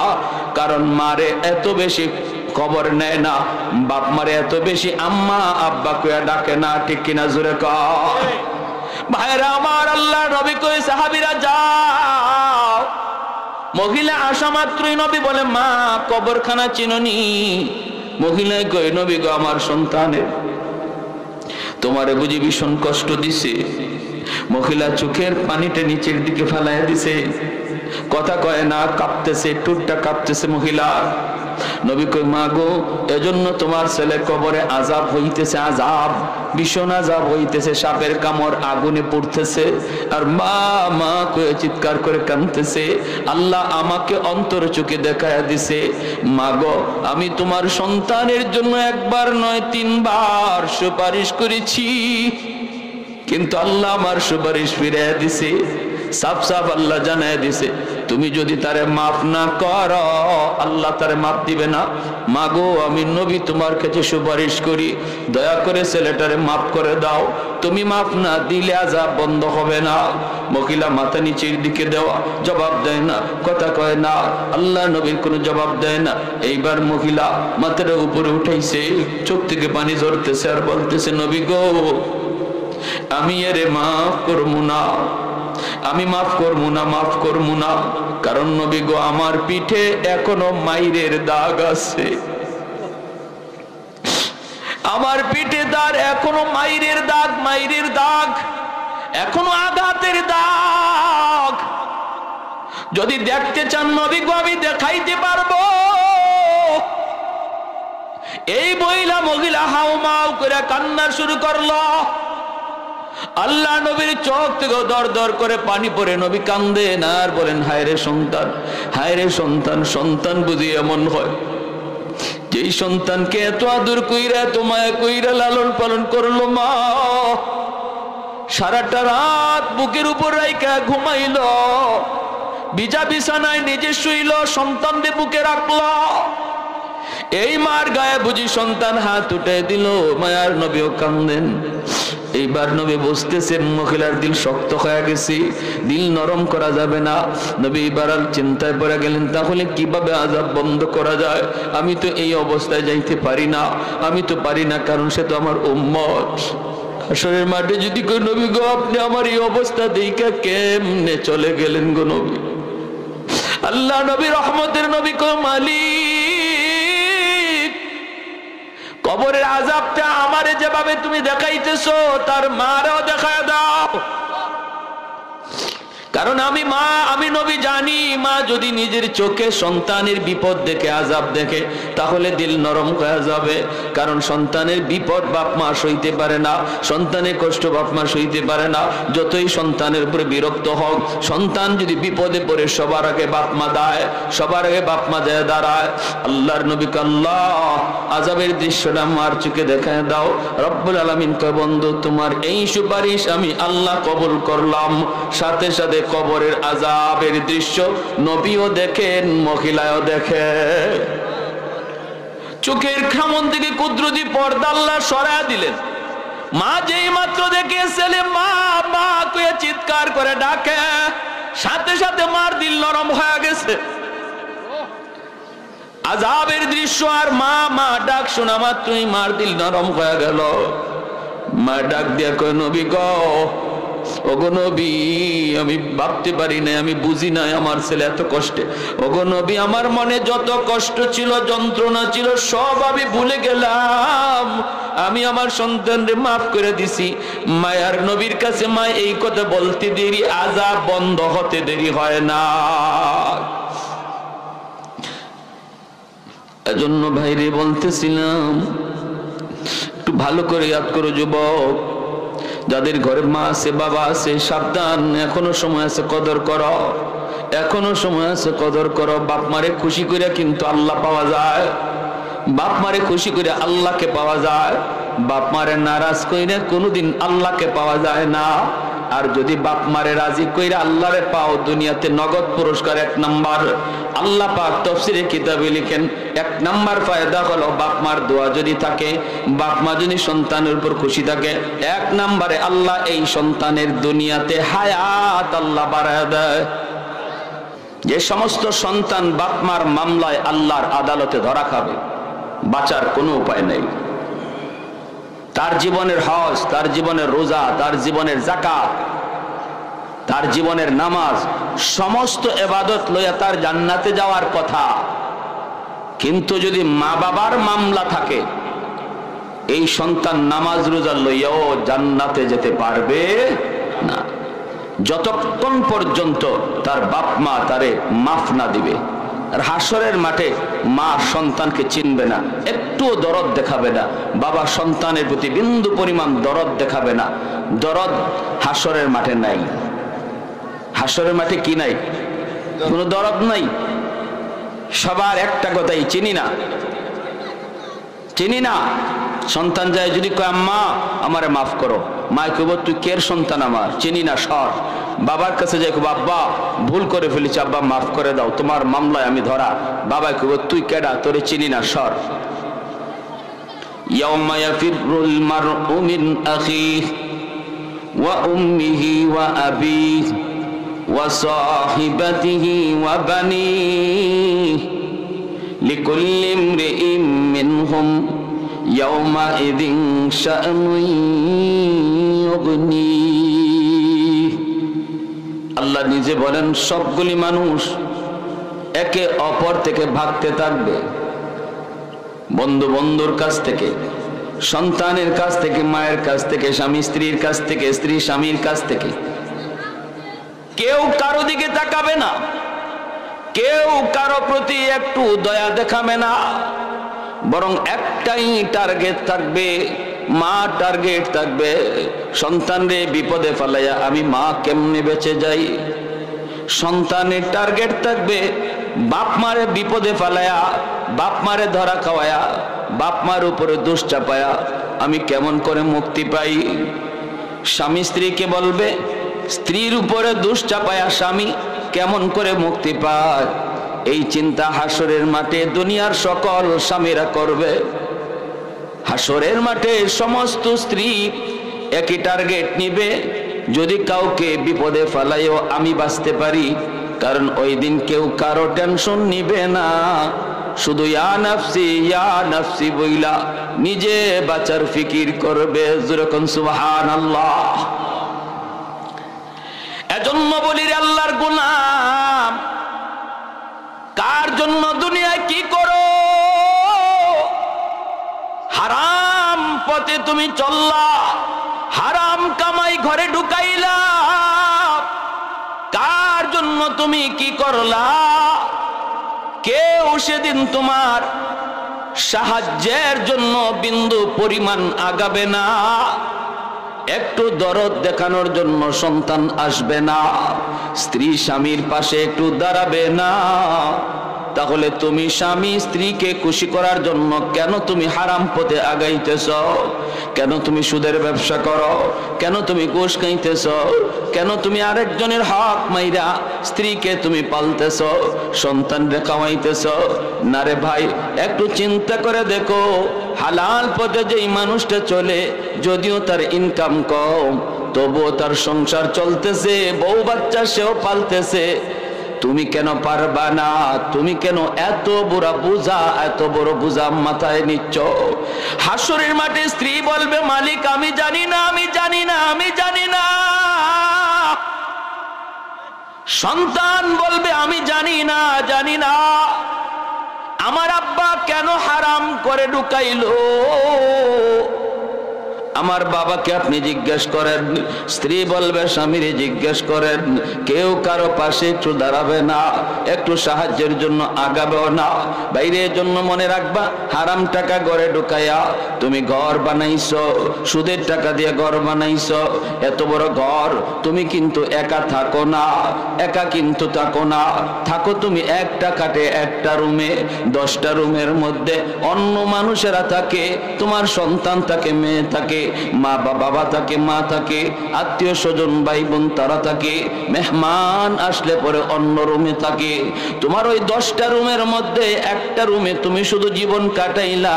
কারণ মারে এত বেশি খবর নেয় না, বাপ মারে এত বেশি আম্মা আব্বা কয়ে ডাকে না। ঠিক কিনা জোরে কয়? ভাইরা আমার, আল্লাহ নবী কই সাহাবীরা যাও। মহিলা আসা মাত্রই নবী বলে মা কবরখানা চিনুনি? মহিলায় কই নবী গো আমার সন্তানের তোমারে বুঝি ভীষণ কষ্ট দিছে। মহিলা চোখের পানিটা নিচের দিকে ফেলাইয়া দিছে, কথা কয় না, কাঁপতেছে, টুটটা কাঁপতেছে মহিলা। নবী কই মা গো, এজন্য তোমার ছেলে কবরে আযাব হইতেছে, আযাব, ভীষণ আযাব হইতেছে, সাপের কামড়, আগুনে পড়তেছে। আর মা মা কয়ে চিৎকার করে কাঁদতেছে। আল্লাহ আমাকে অন্তর চোখে দেখায়া দিছে, মা গো আমি তোমার সন্তানের জন্য 1 বার নয় 3 বার সুপারিশ করেছি, কিন্তু আল্লাহ আমার সুপারিশ ফিরাইয়া দিছে। সাফ সাফ আল্লাহ জানায় দিছে, তুমি যদি তারে মাফ না করো আল্লাহ তারে মাফ দিবে না। মাগো আমি নবী তোমার কাছে সুপারিশ করি, দয়া করে ছেলেটারে মাফ করে দাও, তুমি মাফ না দিলে আযাব বন্ধ হবে না। মহিলা মাথা নিচের দিকে দেওয়া, জবাব দেয় না, কথা কয় না, আল্লাহ নবীর কোনো জবাব দেয় না। এইবার মহিলা মাথাটা উপরে উঠাইছে, চোখ থেকে পানি ঝরতেছে, আর বলতেছে নবী গো আমি এরে মাফ করবো না, আমি মাফ করবো না, মাফ করবো না। কারণ নবী গো আমার পিঠে এখনো মাইরের দাগ আছে, আমার পিঠে তার এখনো মাইরের দাগ, মাইরের দাগ, এখনো আঘাতের দাগ। যদি দেখতে চান নবী গো আমি দেখাইতে পারবো। এই মহিলা হাউমাউ করে কান্না শুরু করলো। আল্লাহ নবীর চোখ থেকে দর দর করে পানি পড়ে, নবী কান্দেন আর বলেন হায় রে সন্তান, হায় রে সন্তান। সন্তান বুঝি এমন হয় যেই সন্তানকে এত আদর কইরা, এত মায়া কইরা লালন পালন করলো মা, সারাটা রাত বুকের উপর রাইখা ঘুমাইল, ভিজা বিছানায় নিজে শুইল, সন্তানদের বুকে রাখল। এই মার গায়ে বুঝি সন্তান হাত উঠে দিল, মায়ার নবীও কান্দেন। এইবার নবী বুঝতেছেন মহিলার দিল শক্ত হয়ে গেছে, দিল নরম করা যাবে না। নবী এবার চিন্তায় পড়ে গেলেন, তাহলে কিভাবে আযাব বন্ধ করা যায়? আমি তো এই অবস্থায় যাইতে পারি না, আমি তো পারি না, কারণ সে তো আমার উম্মত। হাসরের মাঠে যদি কই নবী গো আপনি আমার এই অবস্থা দেখে কেমনে চলে গেলেন গো নবী? আল্লাহ নবী রহমতের নবী কয় মালিক, কবরের আযাবটা আমারে যেভাবে তুমি দেখাইতেছো তার মারেও দেখায় দাও। কারণ আমি নবী জানি, মা যদি নিজের চোখে সন্তানের বিপদ দেখে আযাব দেখে তাহলে দিল নরম হয়ে যাবে। কারণ সন্তানের বিপদ বাপ মা সইতে পারে না, সন্তানের কষ্ট বাপ মা সইতে পারে না। যতই সন্তানের উপরে বিরক্ত হোক, সন্তান যদি বিপদে পড়ে সবার আগে বাপ মা দেয়, সবার আগে বাপ মা দেয় দাঁড়ায়। আল্লাহর নবীকে আল্লাহ আযাবের দৃশ্যটা মার চোখে দেখায় দাও। রব্বুল আলামিন কয় বন্ধু তোমার এই সুপারিশ আমি আল্লাহ কবুল করলাম। সাথে সাথে কবরের আযাবের দৃশ্য নবীও দেখেন, মহিলাও দেখে। চোখের খামন থেকে কুদরতি পর্দা আল্লাহ সরায়া দিলেন। মা যেই মাত্র দেখে ছেলে মা মা কয়ে চিৎকার করে ডাকে, সাথে সাথে মার দিল নরম হয়ে গেছে। আযাবের দৃশ্য আর মা মা ডাক শোনা মাত্রই মার দিল নরম হয়ে গেল। মা ডাক দিয়া কয় নবী গো, ওগো নবী আমি ভাবতে পারি না, আমি বুঝি নাই আমার ছেলে এত কষ্টে। ওগো নবী আমার মনে যত কষ্ট ছিল, যন্ত্রণা ছিল, সব আমি ভুলে গেলাম। আমি আমার সন্তানকে মাফ করে দিছি। মায়ার নবীর কাছে মা এই কথা বলতে দেরি, আযাব বন্ধ হতে দেরি হয় না। এজন্য ভাইরে বলতেছিলাম একটু ভালো করে ইয়াদ করো যুবক, যাদের ঘরে মা আছে বাবা আছে, সাবধান, এখনো সময় আছে, কদর করো, এখনো সময় আছে, কদর করো। বাপ মারে খুশি করে কিন্তু আল্লাহ পাওয়া যায়, বাপ মারে খুশি করে আল্লাহকে পাওয়া যায়। বাপ মারে নারাজ কইরা কোনোদিন আল্লাহকে পাওয়া যায় না। আর যদি বাপ মারে রাজি কইরা আল্লাহরে পাও, দুনিয়াতে নগদ পুরস্কার 1 নাম্বার। আল্লাহ পাক তাফসীরে কিতাবে লিখেন 1 নাম্বার ফায়দা হলো বাপ মার দোয়া যদি থাকে, বাপ মা যদি সন্তানের উপর খুশি থাকে, 1 নাম্বারে আল্লাহ এই সন্তানের দুনিয়াতে হায়াত আল্লাহ বাড়ায় দেয়। যে সমস্ত সন্তান বাপ মার মামলায় আল্লাহর আদালতে ধরা খাবে, বাঁচার কোনো উপায় নেই। তার জীবনের হজ, তার জীবনের রোজা, তার জীবনের যাকাত, তার জীবনের নামাজ, সমস্ত ইবাদত লইয়া তার জান্নাতে যাওয়ার কথা। কিন্তু যদি মা বাবার মামলা থাকে, এই সন্তান নামাজ রোজা লইয়াও জান্নাতে যেতে পারবে না, যতক্ষণ পর্যন্ত তার বাপ মা তারে মাফ না দিবে। আর হাসরের মাঠে মা সন্তানকে চিনবে না, একটুও দরদ দেখাবে না, বাবা সন্তানের প্রতি বিন্দু পরিমাণ দরদ দেখাবে না। দরদ হাসরের মাঠে নাই। হাসরের মাঠে কি নাই? কোনো দরদ নাই। সবার একটা কথাই, চিনি না, চিনি না। সন্তান যায় যদি কয় আম্মা আমারে মাফ করো, মা কইব তুই কের সন্তান আমার, চিনি না, সর। বাবার কাছে যাই কইব আব্বা ভুল করে ফেলেছি, আব্বা মাফ করে দাও, তোমার মামলায় আমি ধরা। বাবা কইব তুই কেডা, তোরে চিনি না, সর। ইয়াউমা ইয়াফিরুল মারউ মিন আখিহি ওয়া উম্মিহি ওয়া আবিহি ওয়া সাহিবাতিহি ওয়া বানিহি লিকুল্লি ইমরিইম মিনহুম ইয়াউমাইযিন শাআনুন ইউগনি। আল্লাহ নিজে বলেন সবগুলি মানুষ একে অপর থেকে ভাগতে থাকবে। বন্ধু বন্ধুর কাছ থেকে, সন্তানের কাছ থেকে, মায়ের কাছ থেকে, স্বামী স্ত্রীর কাছ থেকে, স্ত্রী স্বামীর কাছ থেকে। কেউ কারো দিকে তাকাবে না, কেউ কারো প্রতি একটু দয়া দেখাবে না, বরং একটাই টার্গেট থাকবে, মা টার্গেট থাকবে সন্তানরে বিপদে ফেলাইয়া আমি মা কেমনে বেঁচে যাই। সন্তানের টার্গেট থাকবে বাপ মারে বিপদে ফেলাইয়া, বাপ মারে ধরা খাওয়ায়া, বাপ মার উপরে দোষ চাপায়া আমি কেমন করে মুক্তি পাই। স্বামী স্ত্রীকে বলবে, স্ত্রীর উপরে দোষ চাপায়া স্বামী কেমন করে মুক্তি পায়, এই চিন্তা হাসরের মাঠে দুনিয়ার সকল স্বামীরা করবে। হাসরের মাঠে সমস্ত স্ত্রী একই টার্গেট নিবে, যদি কাউকে বিপদে ফেলাইও আমি বাঁচতে পারি, কারণ ওই দিন কেউ কারো টেনশন নিবে না, শুধু ইয়া নাফসি বইলা নিজে বাঁচার ফিকির করবে। যেরকম সুবহানাল্লাহ। এজন্য বলি রে আল্লাহর গোলাম, কার জন্য দুনিয়ায় কি করো? হারাম পথে তুমি চললা, হারাম কামাই ঘরে ঢুকাইলা, কার জন্য তুমি কি করলা? কেউ সেদিন তোমার সাহায্যের জন্য বিন্দু পরিমাণ আগাবে না, একটু দরদ দেখানোর জন্য সন্তান আসবে না, স্ত্রী স্বামীর পাশে একটু দাঁড়াবে না। তাহলে তুমি স্বামী স্ত্রীকে খুশি করার জন্য কেন তুমি হারাম পথে আগাইতেছ? কেন তুমি সুদের ব্যবসা করো? কেন তুমি ঘুষ খাইতেছ? কেন তুমি আরেকজনের হক মাইরা স্ত্রীকে তুমি পালতেছ, সন্তানরে খাওয়াইতেছ? না রে ভাই, একটু চিন্তা করে দেখো, হালাল পথে যেই মানুষটা চলে, যদিও তার ইনকাম কম, তবুও তার সংসার চলতেছে, বউ বাচ্চা সেও পালতেছে। তুমি কেন পারবা না? তুমি কেন এত বড় বোঝা মাথায় নিচ্ছ? হাসরের মাঠে স্ত্রী বলবে, মালিক আমি জানি না, আমি জানি না, আমি জানি না। সন্তান বলবে, আমি জানি না, জানি না, আমার আব্বা কেন হারাম করে ঢুকাইলো, আমার বাবাকে আপনি জিজ্ঞেস করেন। স্ত্রী বলবে, স্বামীরে জিজ্ঞেস করেন। কেউ কারো পাশে একটু দাঁড়াবে না, একটু সাহায্যের জন্য আগাবেও না। বাইরের জন্য মনে রাখবা, হারাম টাকা ঘরে ঢুকাইয়া তুমি ঘর বানাইছো, সুদের টাকা দিয়ে ঘর বানাইছো, এত বড় ঘর। তুমি কিন্তু একা থাকো না, একা কিন্তু থাকো না, থাকো তুমি একটা কাটে একটা রুমে, 10টা রুমের মধ্যে অন্য মানুষেরা থাকে, তোমার সন্তান থাকে, মেয়ে থাকে, বাবা থাকে, মা থাকে, আত্মীয় স্বজন ভাই বোন তারা থাকে, মেহমান আসলে পরে অন্য রুমে থাকে। তোমার ওই 10টা রুমের মধ্যে একটা রুমে তুমি শুধু জীবন কাটাইলা,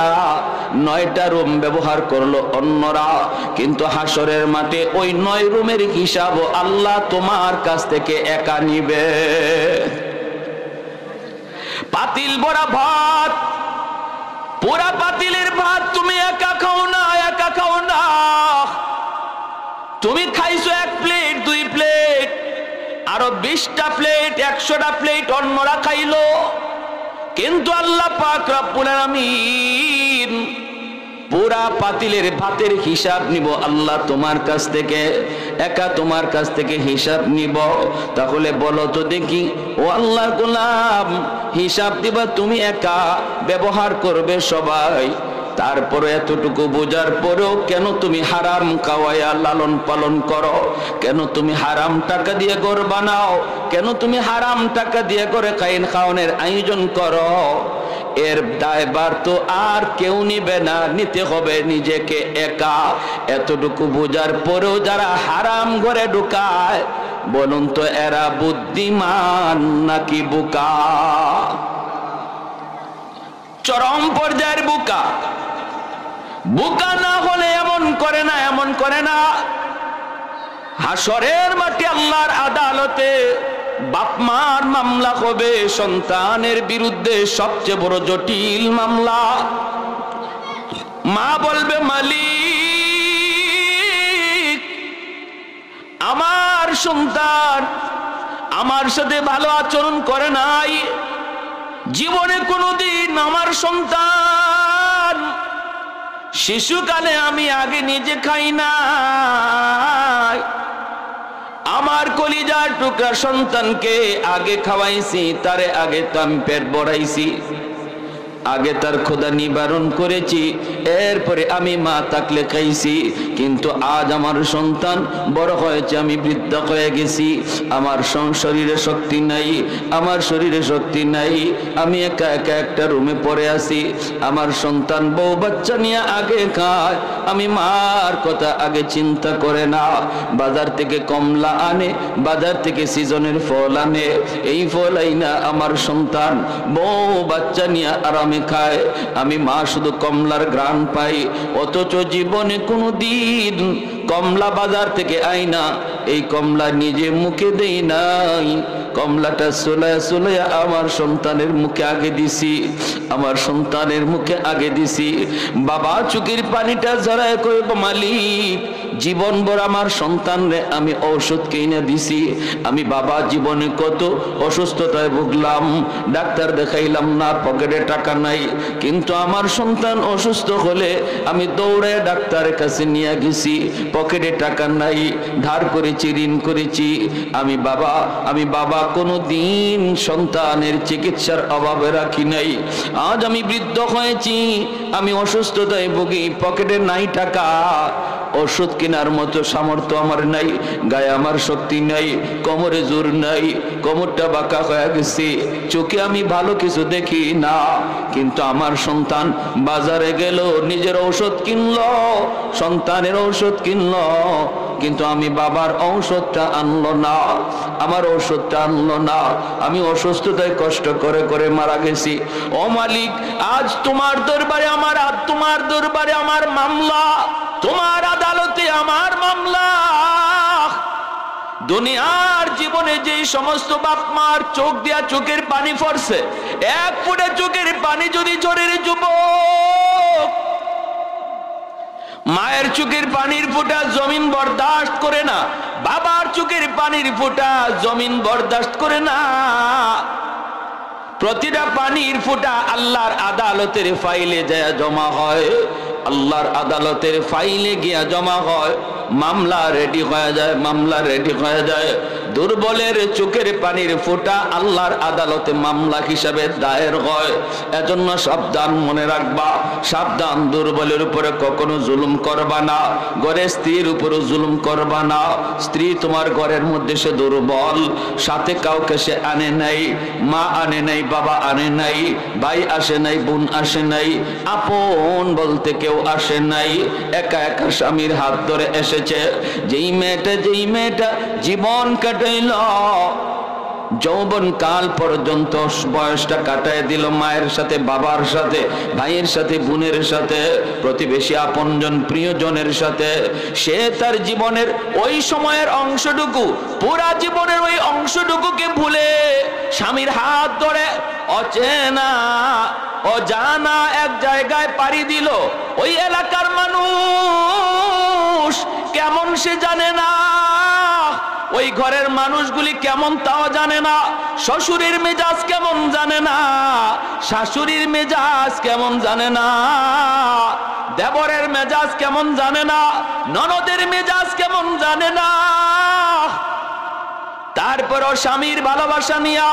9টা রুম ব্যবহার করলো অন্যরা। কিন্তু হাসরের মাঠে ওই 9 রুমের হিসাব আল্লাহ তোমার কাছ থেকে একা নিবে। পাতিল ভরা ভাত, পুরা পাতিলের ভাত তুমি একা খাও না, একা খাও না। তুমি খাইছো 1 প্লেট, 2 প্লেট, আরো 20টা প্লেট, 100টা প্লেট অন্যরা খাইলো। কিন্তু আল্লাহ পাক রব্বুল আলামিন পুরা পাতিলের ভাতের হিসাব নিব আল্লাহ তোমার কাছ থেকে, একা তোমার কাছ থেকে হিসাব নিব। তাহলে বলো তো দেখি, ও আল্লাহর গোলাম, হিসাব দিবা তুমি একা, ব্যবহার করবে সবাই, তারপরে এতটুকু বোঝার পরেও কেন তুমি হারাম খাওয়ায়া লালন পালন করো? কেন তুমি হারাম টাকা দিয়ে ঘর বানাও? কেন তুমি হারাম টাকা দিয়ে করে খাওয়ানোর আয়োজন করো? এর দায়ভার তো আর কেউ নিবে না, নিতে হবে নিজেকে একা। এতটুকু বোঝার পরেও যারা হারাম ঘরে ঢুকায়, বলুন তো এরা বুদ্ধিমান নাকি বোকা? চরম পর্যায়ের বোকা। বোকা না হলে এমন করে না, এমন করে না। হাসরের মাঠে আল্লাহর আদালতে বাপ মার মামলা হবে সন্তানের বিরুদ্ধে, সবচেয়ে বড় জটিল মামলা। মা বলবে, মালিক আমার সন্তান আমার সাথে ভালো আচরণ করে নাই, জীবনে কোনোদিন আমার সন্তান শিশুকালে আমি আগে নিজে খাই নাই, আমার কলিজার টুকরা সন্তানকে আগে খাওয়াইছি, তারে আগে তো আমি পেট ভরাইছি। আগে তার ক্ষুধা নিবারণ করেছি, এরপরে আমি মা থাকলে খাইছি। কিন্তু আজ আমার সন্তান বড় হয়েছে, আমি বৃদ্ধ হয়ে গেছি, আমার শরীরে শক্তি নাই, আমার শরীরে শক্তি নাই, আমি একা একা একটা রুমে পড়ে আছি। আমার সন্তান বউ বাচ্চা নিয়ে আগে খায়, আমি মার কথা আগে চিন্তা করে না। বাজার থেকে কমলা আনে, বাজার থেকে সিজনের ফল আনে, এই ফল আইনা আমার সন্তান বউ বাচ্চা নিয়ে আরামে খায়, আমি মা শুধু কমলার ঘ্রাণ পাই। অথচ জীবনে কোনো দিন কমলা বাজার থেকে আইনা এই কমলা নিজে মুখে দেই নাই, কমলাটা সুলায়া সুলায়া আমার সন্তানের মুখে আগে দিছি, আমার সন্তানের মুখে আগে দিছি। বাবা চোখের পানিটা ঝরায় কইব মালিক জীবন ভর আমার সন্তানরে আমি ঔষধ কিনে দিছি। আমি বাবা জীবনে কত অসুস্থতায় ভুগলাম, ডাক্তার দেখাইলাম না, পকেটে টাকা নাই, কিন্তু আমার সন্তান অসুস্থ হলে আমি দৌড়ে ডাক্তারের কাছে নিয়ে গেছি, পকেটে টাকা নাই, ধার করেছি, ঋণ করেছি। আমি বাবা কোনো দিন সন্তানের চিকিৎসার অভাবে রাখি নাই। আজ আমি বৃদ্ধ হয়েছি, আমি অসুস্থতায় ভুগি, পকেটে নাই টাকা, ওষুধ কেনার মতো সামর্থ্য আমার নাই, গায়ে আমার শক্তি নাই, কোমরে জোর নাই, কোমরটা বাঁকা হয়ে গেছে, চোখে আমি ভালো কিছু দেখি না। কিন্তু আমার সন্তান বাজারে গেল, নিজের ঔষধ কিনলো, সন্তানের ঔষধ কিনলো, কিন্তু আমি বাবার ঔষধটা আনলো না, আমার ঔষধটা আনলো না। আমি অসুস্থতায় কষ্ট করে করে মারা গেছি। ও মালিক, আজ তোমার দরবারে আমার মামলা, তোমার আদালতে আমার মামলা। দুনিয়ার জীবনে যে সমস্ত বাপ মার চোখ দিয়া চোখের পানি পড়ছে, এক ফোঁটা চোখের পানি যদি ঝরে যুবক, মায়ের চোখের পানির ফোঁটা জমিন বরদাস্ত করে না, বাবার চোখের পানির ফোঁটা জমিন বরদাস্ত করে না। প্রতিটা পানির ফোঁটা আল্লাহর আদালতের ফাইলে যায় জমা হয়, আল্লাহর আদালতের ফাইলে গিয়া জমা হয়, মামলা রেডি হয়ে যায়, মামলা রেডি হয়ে যায়। দুর্বলের চোখের পানির ফোঁটা আল্লাহর আদালতে মামলা হিসাবে দায়ের হয়। এজন্য সাবধান, মনে রাখবা, সাবধান, দুর্বলের উপরে কখনো জুলুম করবা না, ঘরের স্ত্রীর উপরে জুলুম করবা না। স্ত্রী তোমার ঘরের মধ্যে সে দুর্বল, সাথে কাউকে সে আনে নাই, মা আনে নাই, বাবা আনে নাই, ভাই আসে নাই, বোন আসে নাই, আপন বলতে কেউ আসে নাই, একা একা স্বামীর হাত ধরে এসেছে। যেই মেয়েটা জীবন কাটাইল, যৌবন কাল পর্যন্ত বয়সটা কাটায় দিল মায়ের সাথে, বাবার সাথে, ভাইয়ের সাথে, বোনের সাথে, প্রতিবেশী, আপনজন, প্রিয়জনের সাথে, সে তার জীবনের ওই সময়ের অংশটুকু, পুরা জীবনের ওই অংশটুকুকে ভুলে স্বামীর হাত ধরে অচেনা অজানা এক জায়গায় পাড়ি দিল। ওই এলাকার মানুষ কেমন সে জানে না, ওই ঘরের মানুষগুলি কেমন তাও জানে না, শ্বশুরের মেজাজ কেমন জানে না, শাশুড়ির মেজাজ কেমন জানে না, দেবরের মেজাজ কেমন জানে না, ননদের মেজাজ কেমন জানে না। তারপরও স্বামীর ভালোবাসা নিয়া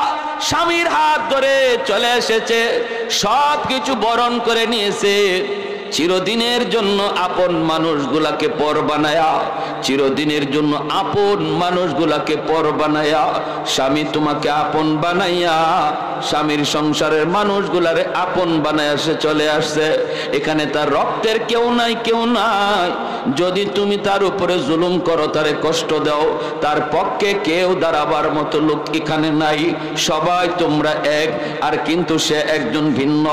স্বামীর হাত ধরে চলে এসেছে, সব কিছু বরণ করে নিয়েছে। চিরদিনের জন্য আপন মানুষগুলাকে পর বানায়া, চিরদিনের জন্য আপন মানুষগুলাকে পর বানায়া, স্বামী তোমাকে আপন বানাইয়া স্বামীর সংসারের মানুষগুলারে আপন বানায়া সে চলে আসছে। এখানে তার রক্তের কেউ নাই, কেউ নাই। যদি তুমি তার উপরে জুলুম করো, তারে কষ্ট দাও, তার পক্ষে কেউ দাঁড়াবার মতো লোক এখানে নাই। সবাই তোমরা এক, আর কিন্তু সে একজন ভিন্ন।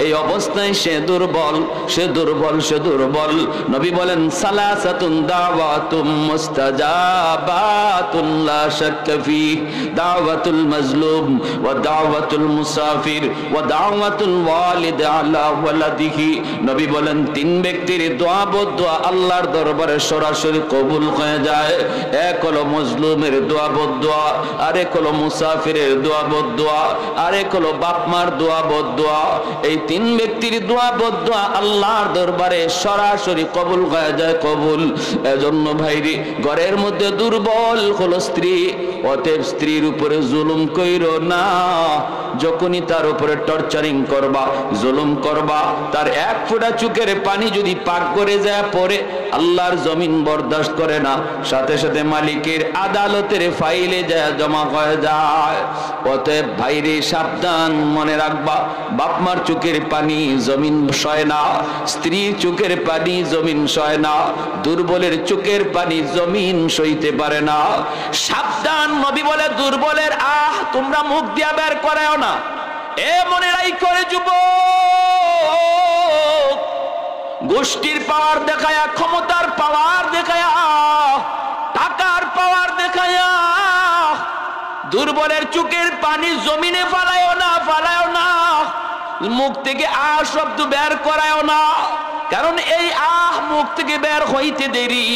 এই অবস্থায় সে দুর্বল, সে দুর্বল, সে দুর্বল। নবী বলেন, সালাসাতুন দাওয়াতুম মুস্তাজাবাতুন লা শাক্কা ফি, দাওয়াতুল মাজলুম ওয়া দাওয়াতুল মুসাফির ওয়া দাওয়াতুল ওয়ালিদ আলা ওয়ালাদিহি। নবী বলেন, তিন ব্যক্তির দোয়া বদদোয়া আল্লাহর দরবারে সরাসরি কবুল হয়ে যায়। এক হলো মজলুমের দোয়া বদদোয়া, আরেক হলো মুসাফিরের দোয়া বদদোয়া, আরেক হলো বাপ মার দোয়া বদদোয়া। এই তিন ব্যক্তির দোয়া বদদোয়া আল্লাহর দরবারে সরাসরি কবুল হয়ে যায়, কবুল। এজন্য ভাইরি, ঘরের মধ্যে দুর্বল হলো স্ত্রী, অতএব স্ত্রীর উপরে জুলুম কইরো না, যখনই তার উপরে টর্চারিং করবা, জুলুম করবা, তার এক ফোঁটা চোখের পানি যদি পাক করে যায় পড়ে, আল্লাহর জমিন বরদাস্ত করে না, সাথে সাথে মালিকের আদালতের ফাইলে যায় জমা হয়ে যায়। অতএব ভাইরে সাবধান, মনে রাখবা, বাপ মার চোখের পানি জমিন সয় না, স্ত্রীর চোখের পানি জমিন সয় না, দুর্বলের চোখের পানি জমিন সইতে পারে না। সাবধান, নবী বলে দুর্বলের আহ তোমরা মুখ দিয়া বের করাও না। এ মনে রাই যুবক, গোষ্ঠীর পাওয়ার দেখায়া, ক্ষমতার পাওয়ার দেখায়া, টাকার পাওয়ার দেখায়া দুর্বলের চোখের পানি জমিনে ফালায়ও না, ফালায়ও না। মুখ থেকে আহ শব্দ বের করায়ও না, কারণ এই আহ মুখ থেকে বের হইতে দেরি,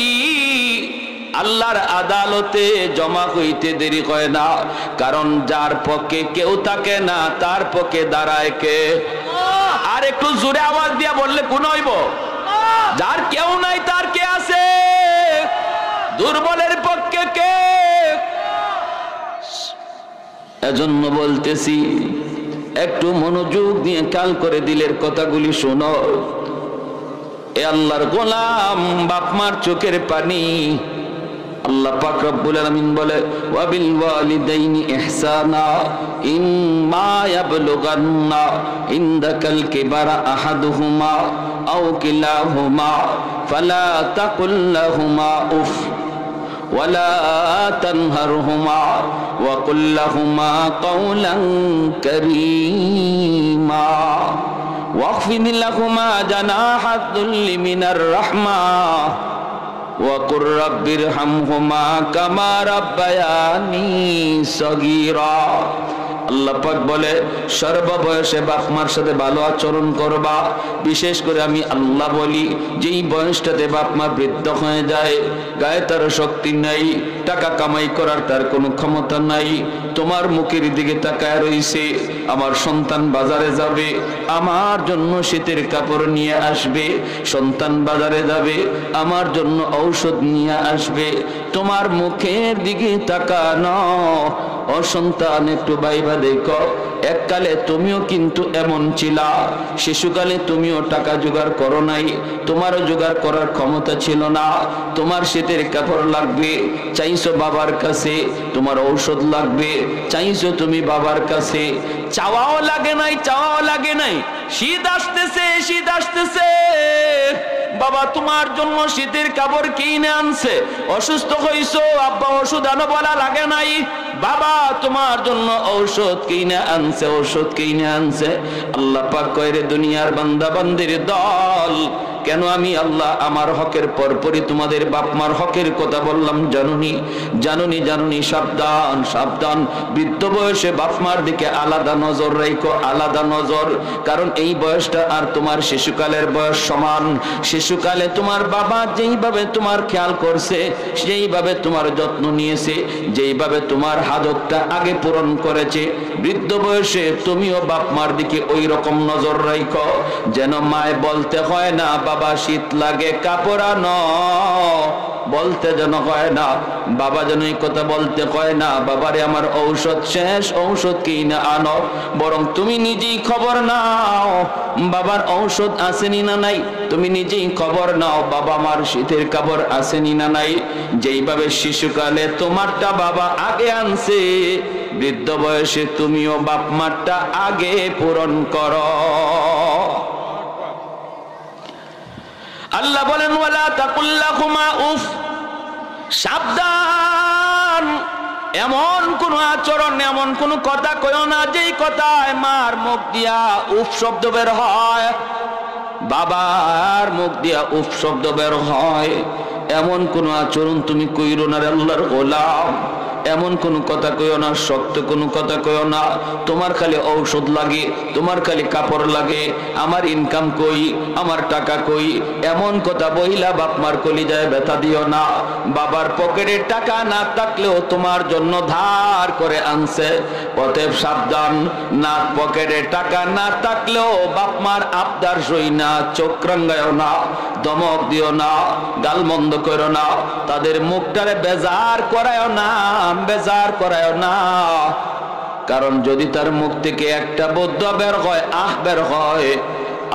আল্লাহর আদালতে জমা হইতে দেরি হয় না। কারণ যার পক্ষে কেউ থাকে না তার পক্ষে দাঁড়ায় কে? আর একটু জোরে আওয়াজ দিয়া বললে কোন হইব? যার কেউ নাই তার কে আছে? দুর্বলের পক্ষে কে? এজন্য বলতেছি, একটু মনোযোগ দিয়ে খেয়াল করে দিলের কথাগুলি শোনো। এ আল্লাহর গোলাম, বাপ মার চোখের পানি আল্লাহ পাক রব্বুল আলামিন বলে, ওয়া বিল ওয়ালিদাইনি ইহসানা ইম্মা ইয়াবলুগান্না ইনদাকাল কিবারা আহাদুহুমা আও কিলাহুমা ফালা তাকুল লাহুমা উফ ওয়ালা তানহারহুমা ওয়া কুল লাহুমা কাওলান কারীমা ওয়াখফিদ লাহুমা জানাহাদ দুল্লি মিনার রাহমাহ وَقُلْ رَبِّ ارْحَمْهُمَا كَمَا رَبَّيَانِي صَغِيرًا। আল্লাহ পাক বলে, সর্ববয়সে বাপ মার সাথে ভালো আচরণ করবা। বিশেষ করে আমি আল্লাহ বলি, যেই বয়সটাতে বাপ মা বৃদ্ধ হয়ে যায়, গায়ে তার শক্তি নাই, টাকা কামাই করার তার কোনো ক্ষমতা নাই, তোমার মুখের দিকে তাকায় রইছে, আমার সন্তান বাজারে যাবে, আমার জন্য শীতের কাপড় নিয়ে আসবে, সন্তান বাজারে যাবে, আমার জন্য ঔষধ নিয়ে আসবে, তোমার মুখের দিকে তাকানো। ও সন্তান, একটু ভাইবা দেখো, এককালে তুমিও কিন্তু এমন ছিলা, শিশুকালে তুমিও টাকা জোগাড় করো নাই, তোমারও জোগাড় করার ক্ষমতা ছিল না, তোমার শীতের কাপড় লাগবে, চাইছো বাবার কাছে, তোমার ঔষধ লাগবে, চাইছো তুমি বাবার কাছে, চাওয়াও লাগে নাই, চাওয়াও লাগে নাই, শীত আসতেছে, শীত আসতেছে, বাবা তোমার জন্য শীতের কাপড় কিনে আনছে, অসুস্থ হইছো, আব্বা ওষুধ আনো বলা লাগে নাই, বাবা তোমার জন্য ঔষধ কিনে আনছে, ঔষধ কিনে আনছে। আল্লাহ পাক কয়, রে দুনিয়ার বান্দা বান্দির দল, কেন আমি আল্লাহ আমার হকের পরপরই তোমাদের বাপ মার হকের কথা বললাম? জানুনি, জানুনি, জানুনি, সাবধান, সাবধান। বৃদ্ধ বয়সে বাপ মার দিকে আলাদা নজর রাখো, আলাদা নজর। কারণ এই বয়সটা আর তোমার শিশুকালের বয়স সমান। শিশুকালে তোমার বাবা যেইভাবে তোমার খেয়াল করছে, সেইভাবে তোমার যত্ন নিয়েছে, যেইভাবে তোমার হাজতটা আগে পূরণ করেছে, বৃদ্ধ বয়সে তুমিও বাপ মার দিকে ওই রকম নজর রাখো, যেন মায় বলতে হয় না বাবা শীত লাগে কাপড় আনো, বলতে যেন হয় না, বাবা যেন এই কথা বলতে হয় না, বাবারে আমার ঔষধ শেষ, ঔষধ কিনে আনো, বরং তুমি নিজেই খবর নাও বাবার ঔষধ আসেনি না নাই, তুমি নিজেই খবর নাও বাবা আমার শীতের কাপড় আসেনি না নাই। যেইভাবে শিশুকালে তোমারটা বাবা আগে আনছে, বৃদ্ধ বয়সে তুমিও বাপ মারটা আগে পূরণ করো। আল্লাহ বলেন, ওয়ালা তাকুল লাহুমা উফ, সাবধান, এমন কোন আচরণ, এমন কোন কথা কইও না যেই কথায় মার মুখ দিয়া উফ শব্দ বের হয়, বাবার মুখ দিয়া উফ শব্দ বের হয়, এমন কোন আচরণ তুমি কইরো না রে আল্লাহর গোলাম। এমন কোন কথা কইও না, শক্ত কোন কথা কইও না। তোমার খালি ঔষধ লাগে, তোমার খালি কাপড় লাগে, আমার ইনকাম কই, আমার টাকা কই, এমন কথা বইলা বাপ মার কলিজায় ব্যথা দিও না। বাবার পকেটে টাকা না থাকলেও তোমার জন্য ধার করে আনছে, অতএব সাবধান, না পকেটে টাকা না থাকলেও বাপ মার আবদার সই না, চোখ রাঙ্গায়ও না, ধমক দিও না, গালমন্দ করো না, তাদের মুখটারে বেজার করায়ও না, বেজার করায়ও না। কারণ যদি তার মুখ থেকে একটা বদদুয়া বের হয়, বের হয়,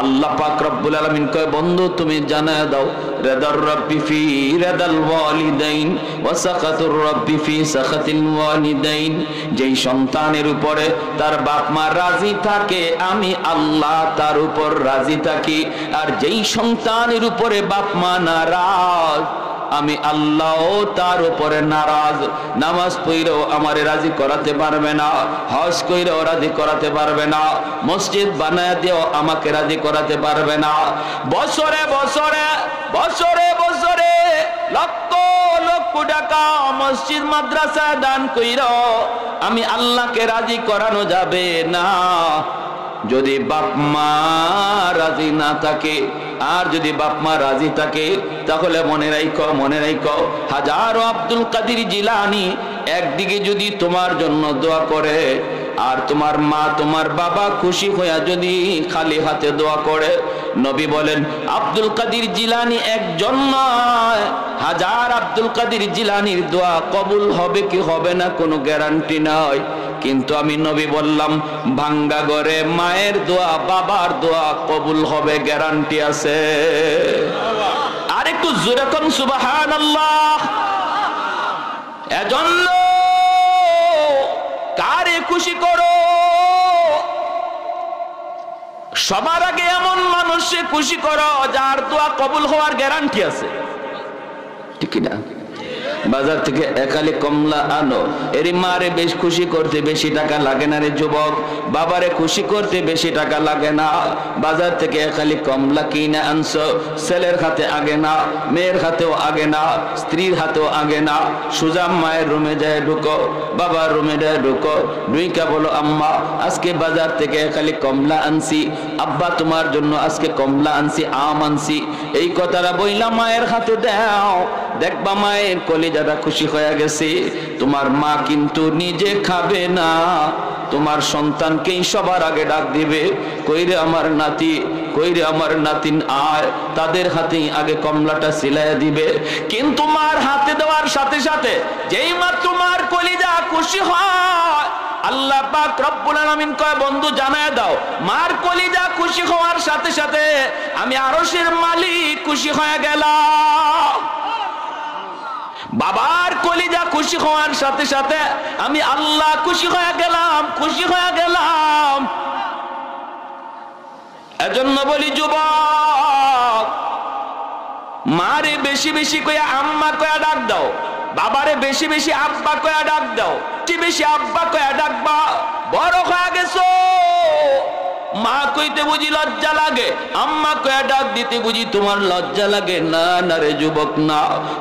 আল্লাহ পাক রব্বুল আলামিন কয় বন্ধু তুমি জানায় দাও রিদার রাব্বি ফি রিদাল ওয়ালিদাইন ওয়া সাখাতুর রাব্বি ফি সাখাতিল ওয়ালিদাইন। যেই সন্তানের উপরে তার বাপ মা রাজি থাকে আমি আল্লাহ তার উপর রাজি থাকি, আর যেই সন্তানের উপরে বাপ মা নারাজ আমি আল্লাহ তার উপরে নারাজ। নামাজ পড়লেও আমারে রাজি করাতে পারবে না, হজ কইরেও রাজি করাতে পারবে না, মসজিদ বানায় দিও আমাকে রাজি করাতে পারবে না। বছরে বছরে বছরে বছরে লক্ষ লক্ষ টাকা মসজিদ মাদ্রাসা দান কইরো আমি আল্লাহকে রাজি করানো যাবে না যদি বাপ মা রাজি না থাকে। আর যদি বাপ মা রাজি থাকে তাহলে মনে রাখো হাজারো আব্দুল কাদের জিলানী একদিকে যদি তোমার জন্য দোয়া করে, আর তোমার মা তোমার বাবা খুশি হইয়া যদি খালি হাতে দোয়া করে, নবী বলেন আব্দুল কাদের জিলানী একজন নয়, হাজার আব্দুল কাদের জিলানীর দোয়া কবুল হবে কি হবে না কোনো গ্যারান্টি নাই। কিন্তু আমি নবী বললাম ভাঙ্গা ঘরে মায়ের দোয়া বাবার দোয়া কবুল হবে, গ্যারান্টি আছে। আর একটু জোরে কোন সুবহানাল্লাহ। এজন্য কারে খুশি করো, সবার আগে এমন মানুষে খুশি করো যার দোয়া কবুল হওয়ার গ্যারান্টি আছে, ঠিক না? বাজার থেকে একালি কমলা আনো, এরি মারে বেশ খুশি করতে বেশি টাকা লাগে না রে যুবক, বাবারে খুশি করতে বেশি টাকা লাগে না। বাজার থেকে একালি কমলা কিনে আনছো, ছেলের হাতে আগে না, মেয়ের হাতেও আগে না, স্ত্রীর হাতেও আগে না। সুজা মায়ের রুমে যায় ঢুকো, বাবার রুমে যায় ঢুকো, ডুইকা বলো আম্মা আজকে বাজার থেকে একালি কমলা আনছি, আব্বা তোমার জন্য আজকে কমলা আনছি, আম আনছি। এই কথাটা বইলা মায়ের হাতে দাও, দেখবা মায়ের কলিজাটা খুশি হয়ে গেছে। তোমার মা কিন্তু নিজে খাবে না, তোমার সন্তানকেই সবার আগে ডাক দিবে, কইরে আমার নাতি, কইরে আমার নাতিন আয়, তাদের হাতেই আগে কমলাটা সিলাইয়া দিবে। কিন্তু মার হাতে দেওয়ার সাথে সাথে যেই মা তোমার কলিজা খুশি হয়, আল্লাহ পাক রব্বুল আলামিন কয় বন্ধু জানায় দাও মার কলিজা খুশি হওয়ার সাথে সাথে আমি আরশের মালিক খুশি হয়ে গেলাম। বাবার কলিজা খুশি হওয়ার সাথে সাথে আমি আল্লাহ খুশি হয়ে গেলাম, খুশি হয়ে গেলাম। এজন্য বলি যুবক, মারে বেশি বেশি কইয়া আম্মা কইয়া ডাক দাও, বাবারে বেশি বেশি আব্বা কইয়া ডাক দাও, বেশি আব্বা কইয়া ডাকবা। বড় হয়ে গেছো, মা কইতে বুঝি লজ্জা লাগে, আম্মা কইয়া ডাক দিতে বুঝি তোমার লজ্জা লাগে? না না রে যুবক না,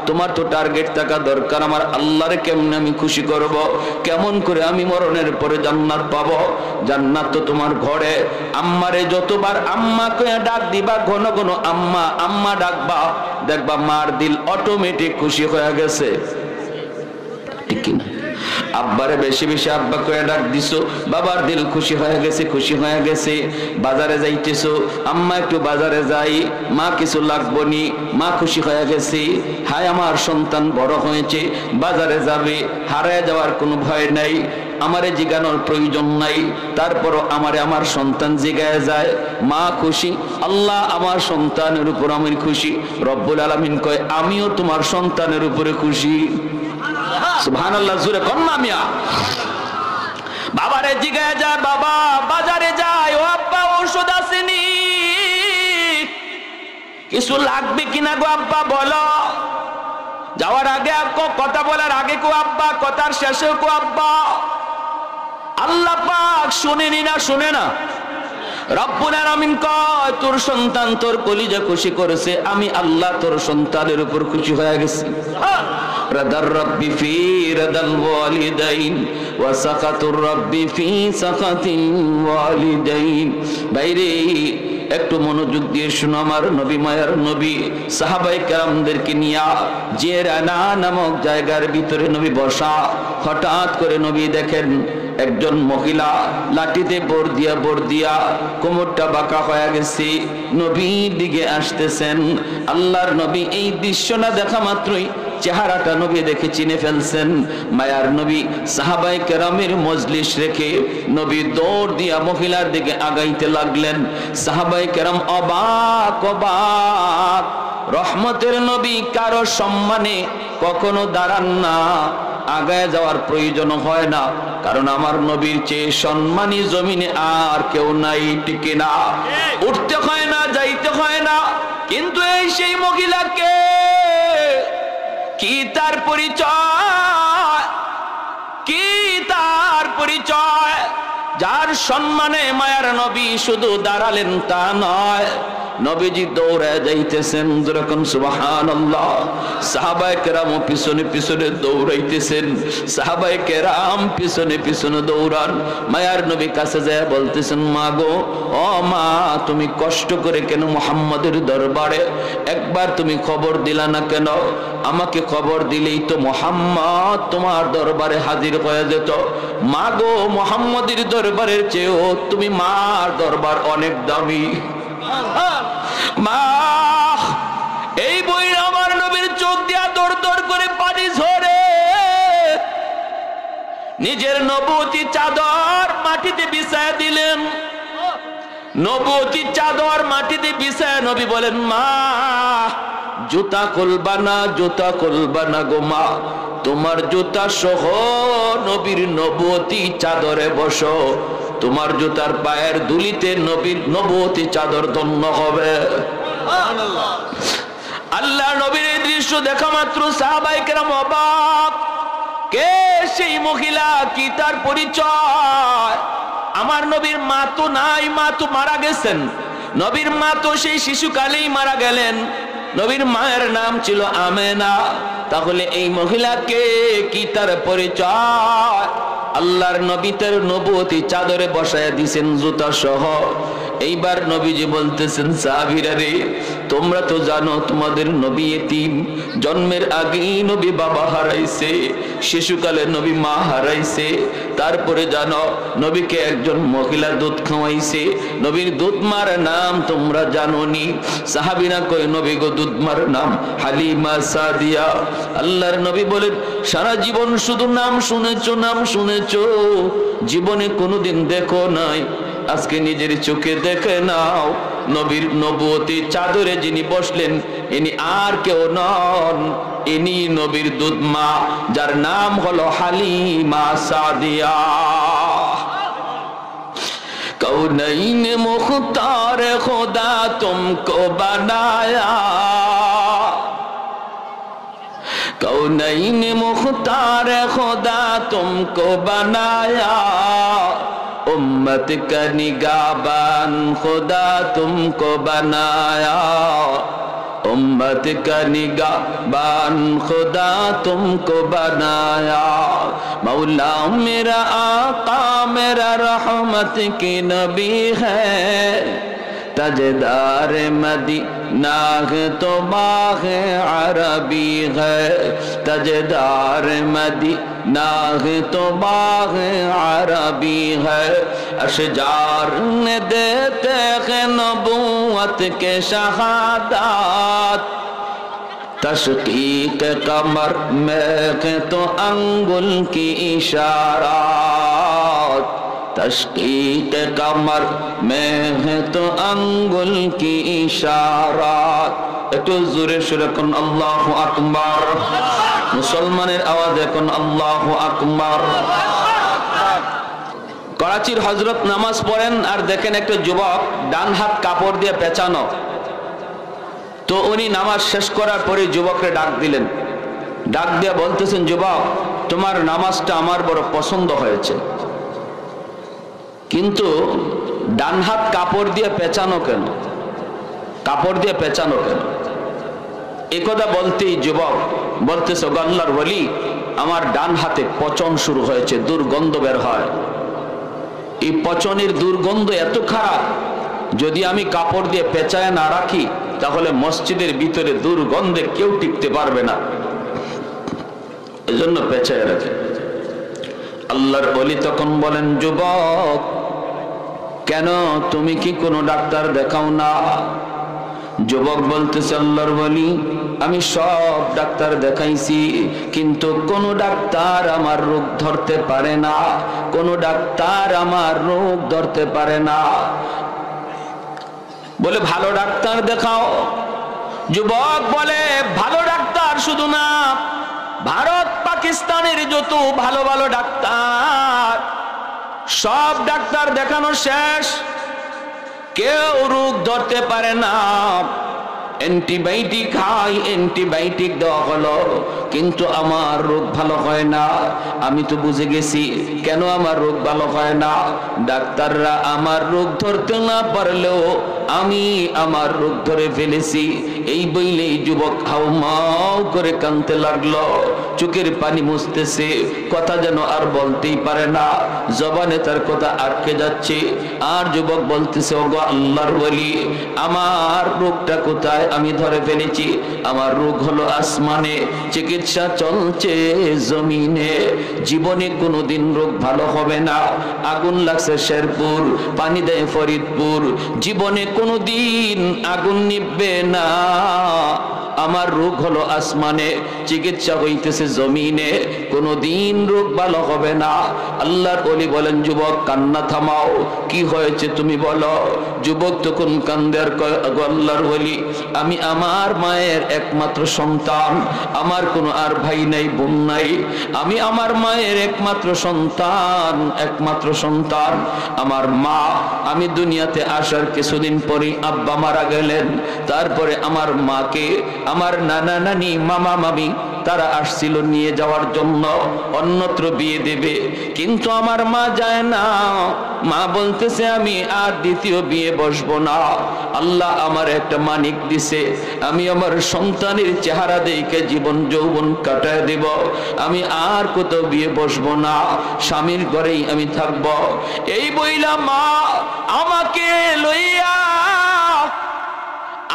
তোমার তো টার্গেট থাকা দরকার, আমার আল্লাহরে কেমনে আমি খুশি করব, কেমন করে আমি মরণের পরে জান্নাত পাবো। জান্নাত তো তোমার ঘরে। আম্মারে যতবার আম্মা কইয়া ডাক দিবা, ঘন ঘন আম্মা আম্মা ডাকবা, দেখবা মার দিল অটোমেটিক খুশি হয়ে গেছে, ঠিক কিনা? আব্বারে বেশি বেশি আব্বা কয়ে ডাক দিছো, বাবার দিল খুশি হয়ে গেছে, খুশি হয়ে গেছে। বাজারে যাইতেছো, আম্মা একটু বাজারে যাই, মা কিছু লাগবো নি, মা খুশি হয়ে গেছে। হায় আমার সন্তান বড় হয়েছে, বাজারে যাবে, হারায় যাওয়ার কোনো ভয় নাই, আমারে জিগানোর প্রয়োজন নাই। তারপরও আমারে আমার সন্তান জিগায় যায়, মা খুশি, আল্লাহ আমার সন্তানের উপর আমি খুশি। রব্বুল আলামিন কয় আমিও তোমার সন্তানের উপরে খুশি। সুবহানাল্লাহ, জোরে কোন না মিয়া। বাবারে জিগায় যায়, বাবা বাজারে যায়, ও আব্বা ওষুধ আসেনি, কিছু লাগবে কিনা গো আব্বা বলো। যাওয়ার আগে কথা বলার আগে কো আব্বা, কথার শেষে কো আব্বা। আল্লাহ পাক শুনেনি না, শুনে না? রব্বুল আলামিন কয় তোর সন্তান তোর কলিজা খুশি করেছে, আমি আল্লাহ তোর সন্তানের উপর খুশি হয়ে গেছি। রাদার রাব্বি ফি রাদাল ওয়ালিদাইন ওয়া সাকাতুর রাব্বি ফি সাকাতিল ওয়ালিদাইন। বাইরে একটু মনোযোগ দিয়ে শুনো, আমার নবী মায়ার নবী সাহাবায়ে কেরামদেরকে নিয়া জিরানা নামক জায়গার ভিতরে নবী বসা। হঠাৎ করে নবী দেখেন একজন মহিলা লাঠিতে বর দিয়া কোমরটা বাঁকা হয়ে গেছে, নবীর দিকে আসতেছেন। আল্লাহর নবী এই দৃশ্যটা দেখা মাত্রই চেহারাটা নবী দেখে চিনে ফেলছেন। মায়ার নবী সাহাবায়ে কেরামের মজলিস রেখে নবী দৌড় দিয়া মহিলার দিকে আগাইতে লাগলেন। সাহাবায়ে কেরাম অবাক অবাক। রহমতের নবী কারো সম্মানে কখনো দাঁড়ান না, আগায় যাওয়ার প্রয়োজন হয় না, কারণ আমার নবীর চেয়ে সম্মানী জমিনে আর কেউ নাই, ঠিক না? উঠতে হয় না, যাইতে হয় না। কিন্তু এই সেই মহিলাকে কি তার পরিচয়, কি তার পরিচয়? যার সম্মানে মায়ার নবী শুধু দাঁড়ালেন তা নয়, নবীজি দৌড়ে যাইতেছেন, যেরকম সুবহানাল্লাহ। সাহাবায়ে কেরাম পিছনে পিছনে দৌড়াইতেছেন, সাহাবায়ে কেরাম পিছনে পিছনে দৌড়ান। মায়ার নবী কাছে যায় বলতেছেন, মা গো, ও মা, তুমি কষ্ট করে কেন মুহাম্মাদের দরবারে একবার তুমি খবর দিলা না কেন? আমাকে খবর দিলেই তো মুহাম্মদ তোমার দরবারে হাজির হয়ে যেত। মা গো, মুহাম্মাদের দরবারের চেয়েও তুমি মার দরবার অনেক দামি। মা, এই বই আমার নবীর চোখ দিয়া দর দর করে পানি ঝরে, নিজের নবুয়তি চাদর মাটিতে বিছায় দিলেন। নবুয়তি চাদর মাটিতে বিছায় নবী বলেন, মা, জুতা খুলবা না, জুতা খুলবা না গো মা, তোমার জুতা সহ নবীর নবুয়তি চাদরে বসো, তোমার জুতার পায়ের ধুলিতে নবীর নবুয়তি চাদর ধন্য হবে। আল্লাহ নবীর এই দৃশ্য দেখা মাত্র সাহাবায়ে কেরাম অবাক। কে সেই মহিলা, কি তার পরিচয়? আমার নবীর মা তো নাই, মা তো মারা গেছেন। নবীর মা তো সেই শিশুকালেই মারা গেলেন। নবীর মায়ের নাম ছিল আমেনা। তাহলে এই মহিলাকে কি তার পরিচয়? আল্লাহর নবী তার নবুয়তি চাদরে বসায় দিয়েছেন জুতা সহ। এইবার নবীজি বলতেছেন, সাহাবীরা রে, তোমরা তো জানো তোমাদের নবী এতিম, জন্মের আগেই নবী বাবা হারাইছে, শিশুকালে নবী মা হারাইছে। তারপরে জানো নবীকে একজন মহিলা দুধ খাওয়াইছে, নবীর দুধ মার নাম তোমরা জানোনি। সাহাবীরা কয়, নবী গো, দুধ মার নাম হালিমা সাদিয়া। আল্লাহর নবী বলেন, সারা জীবন শুধু নাম শুনেছো, নাম শুনেছো, জীবনে কোনোদিন দেখো নাই, আজকে নিজের চোখে দেখে নাও। নবীর নবুয়তি চাদরে যিনি বসলেন ইনি আর কেউ নন, ইনি নবীর দুধ মা, যার নাম হলো হালিমা সাদিয়া। কৌনৈন মুখতার খোদা তুমকো বানায়া, कौनैन मुख्तार खुदा तुमको बनाया, उम्मत का निगाहबान खुदा तुमको बनाया, उम्मत का निगाहबान खुदा तुमको बनाया। मौला मेरा आका मेरा रहमत की नबी है, तजदार मदीना है तो बाग़ अरबी है, तजदार मदीना है तो बाग़ अरबी है। अशजार ने देते हैं नबूवत के शहादत, तशकीक कमर में है तो अंगुल की इशारात, तशकीक कमर में है तो अंगुल की इशारात। একটু জোরে সুরে কোন আল্লাহু আকবার, মুসলমানের আওয়াজে কোন আল্লাহু আকবার। করাচির হযরত নামাজ পড়েন আর দেখেন একটা যুবক ডান হাত কাপড় দিয়ে পেঁচানো। তো উনি নামাজ শেষ করার পরে যুবককে ডাক দিলেন, ডাক দিয়ে বলতেছেন, যুবক, তোমার নামাজটা আমার বড় পছন্দ হয়েছে, কিন্তু ডান হাত কাপড় দিয়ে পেঁচানো কেন? কাপড় দিয়ে পেঁচানো কেন? এই কথা বলতেই যুবক বলতেছে, আল্লাহর ওলি, আমার ডান হাতে পচন শুরু হয়েছে, দুর্গন্ধ বের হয়। এই পচনের দুর্গন্ধ এত খারাপ, যদি আমি কাপড় দিয়ে পেঁচায় না রাখি তাহলে মসজিদের ভিতরে দুর্গন্ধে কেউ টিকতে পারবে না, এজন্য পেঁচায় রাখে। আল্লাহর ওলি তখন বলেন, যুবক কেন তুমি কি কোনো ডাক্তার দেখাও না? যুবক বলতেছে, আল্লাহর ওলি আমি সব ডাক্তার দেখাইছি, কিন্তু কোন ডাক্তার আমার রোগ ধরতে পারে না, কোন ডাক্তার আমার রোগ ধরতে পারে না। বলে ভালো ডাক্তার দেখাও। যুবক বলে, ভালো ডাক্তার শুধু না, ভারত পাকিস্তানের যত ভালো ভালো ডাক্তার সব ডাক্তার দেখানো শেষ, কেউ রোগ ধরতে পারে না। অ্যান্টিবায়োটিক খাই, অ্যান্টিবায়োটিক দেওয়া হলো, কিন্তু আমার রোগ ভালো হয় না। আমি তো বুঝে গেছি কেন আমার রোগ ভালো হয় না। ডাক্তাররা আমার রোগ ধরতে না পারলেও আমি আমার রোগ ধরে ফেলেছি। এই বইলেই যুবক হাউমাউ করে কাঁদতে লাগলো, চোখের পানি মুছতেছে, কথা যেন আর বলতেই পারে না, জবানে তার কথা আটকে যাচ্ছে। আর যুবক বলতেছে, ওগো আল্লাহর ওলি আমার রোগটা কোথায়? আমি ধরে ফেলেছি, আমার রোগ হলো আসমানে, চিকিৎসা চলছে জমিনে, জীবনে কোনোদিন রোগ ভালো হবে না। আগুন লাগছে শেরপুর, পানি দেয় ফরিদপুর, জীবনে কোনোদিন আগুন নিভবে না। আমার রোগ হলো আসমানে, চিকিৎসা হইতেছে জমিনে, কোনোদিন রোগ ভালো হবে না। আল্লাহর ওলি বলেন, যুবক কান্না থামাও, কি হয়েছে তুমি বলো। যুবক তখন কান্দে আর কয়, আল্লাহর ওলি আমি আমার মায়ের একমাত্র সন্তান, আমার কোনো আর ভাই নাই বোন নাই, আমি আমার মায়ের একমাত্র সন্তান, একমাত্র সন্তান আমার মা। আমি দুনিয়াতে আসার কিছুদিন পরে আব্বা মারা গেলেন, তারপরে আমার মাকে আমার নানা নানি মামা মামি তারা আসছিল নিয়ে যাওয়ার জন্য, অন্যত্র বিয়ে দেবে, কিন্তু আমার মা যায় না। মা বলতেছে আমি আর দ্বিতীয় বিয়ে বসবো না, আল্লাহ আমার একটা মানিক দিছে, আমি আমার সন্তানের চেহারা দেখে জীবন যৌবন কাটায় দেব, আমি আর কোথাও বিয়ে বসবো না, স্বামীর ঘরেই আমি থাকব। এই বইলা মা আমাকে লইয়া,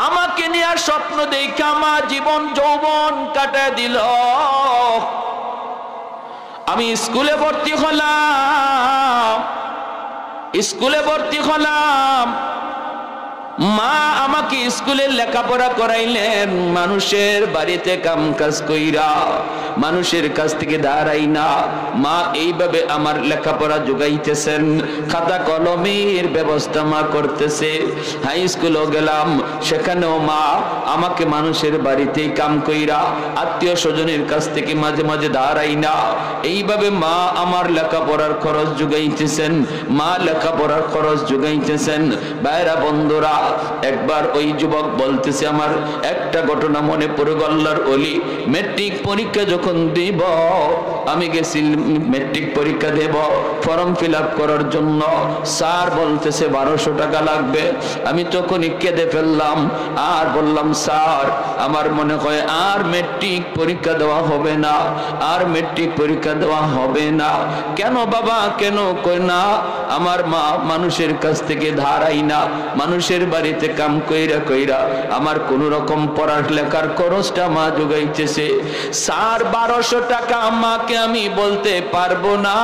আমাকে নিয়ে স্বপ্ন দেখা মা জীবন যৌবন কাটায় দিল। আমি স্কুলে ভর্তি হলাম, স্কুলে ভর্তি হলাম, মা আমাকে স্কুলে লেখাপড়া করাইলেন, মানুষের বাড়িতে কাম কাজ কইরা, মানুষের কাছ থেকে দাঁড়াই না, মা এইভাবে আমার লেখাপড়া যোগাইতেছেন, খাতা কলমের ব্যবস্থা মা করতেছে। হাই স্কুলেও গেলাম, সেখানেও মা আমাকে মানুষের বাড়িতেই কাম কইরা, আত্মীয় স্বজনের কাছ থেকে মাঝে মাঝে দাঁড়াই না, এইভাবে মা আমার লেখাপড়ার খরচ যোগাইতেছেন, মা লেখাপড়ার খরচ যোগাইতেছেন। ভাইরা বন্ধুরা, একবার ওই যুবক বলতেছে, আমার একটা ঘটনা মনে পড়ে গেল। আল্লাহর ওলি মেট্রিক পরীক্ষা যখন দিব, আমি গেছি মেট্রিক পরীক্ষা দেব, ফর্ম ফিল আপ করার জন্য, স্যার বলতেছে 1200 টাকা লাগবে। আমি তখনই কেঁদে ফেললাম আর বললাম, স্যার আমার মনে হয় আর মেট্রিক পরীক্ষা দেওয়া হবে না, আর মেট্রিক পরীক্ষা দেওয়া হবে না। কেন বাবা কেন? কই না, আমার মা মানুষের কাছ থেকে ধারাই না, মানুষের বাড়িতে কাম কইরা কইরা আমার কোন রকম পড়ালেখার খরচটা মা যোগাইতেছে। স্যার 1200 টাকা আমাকে আমি বলতে পারবো না,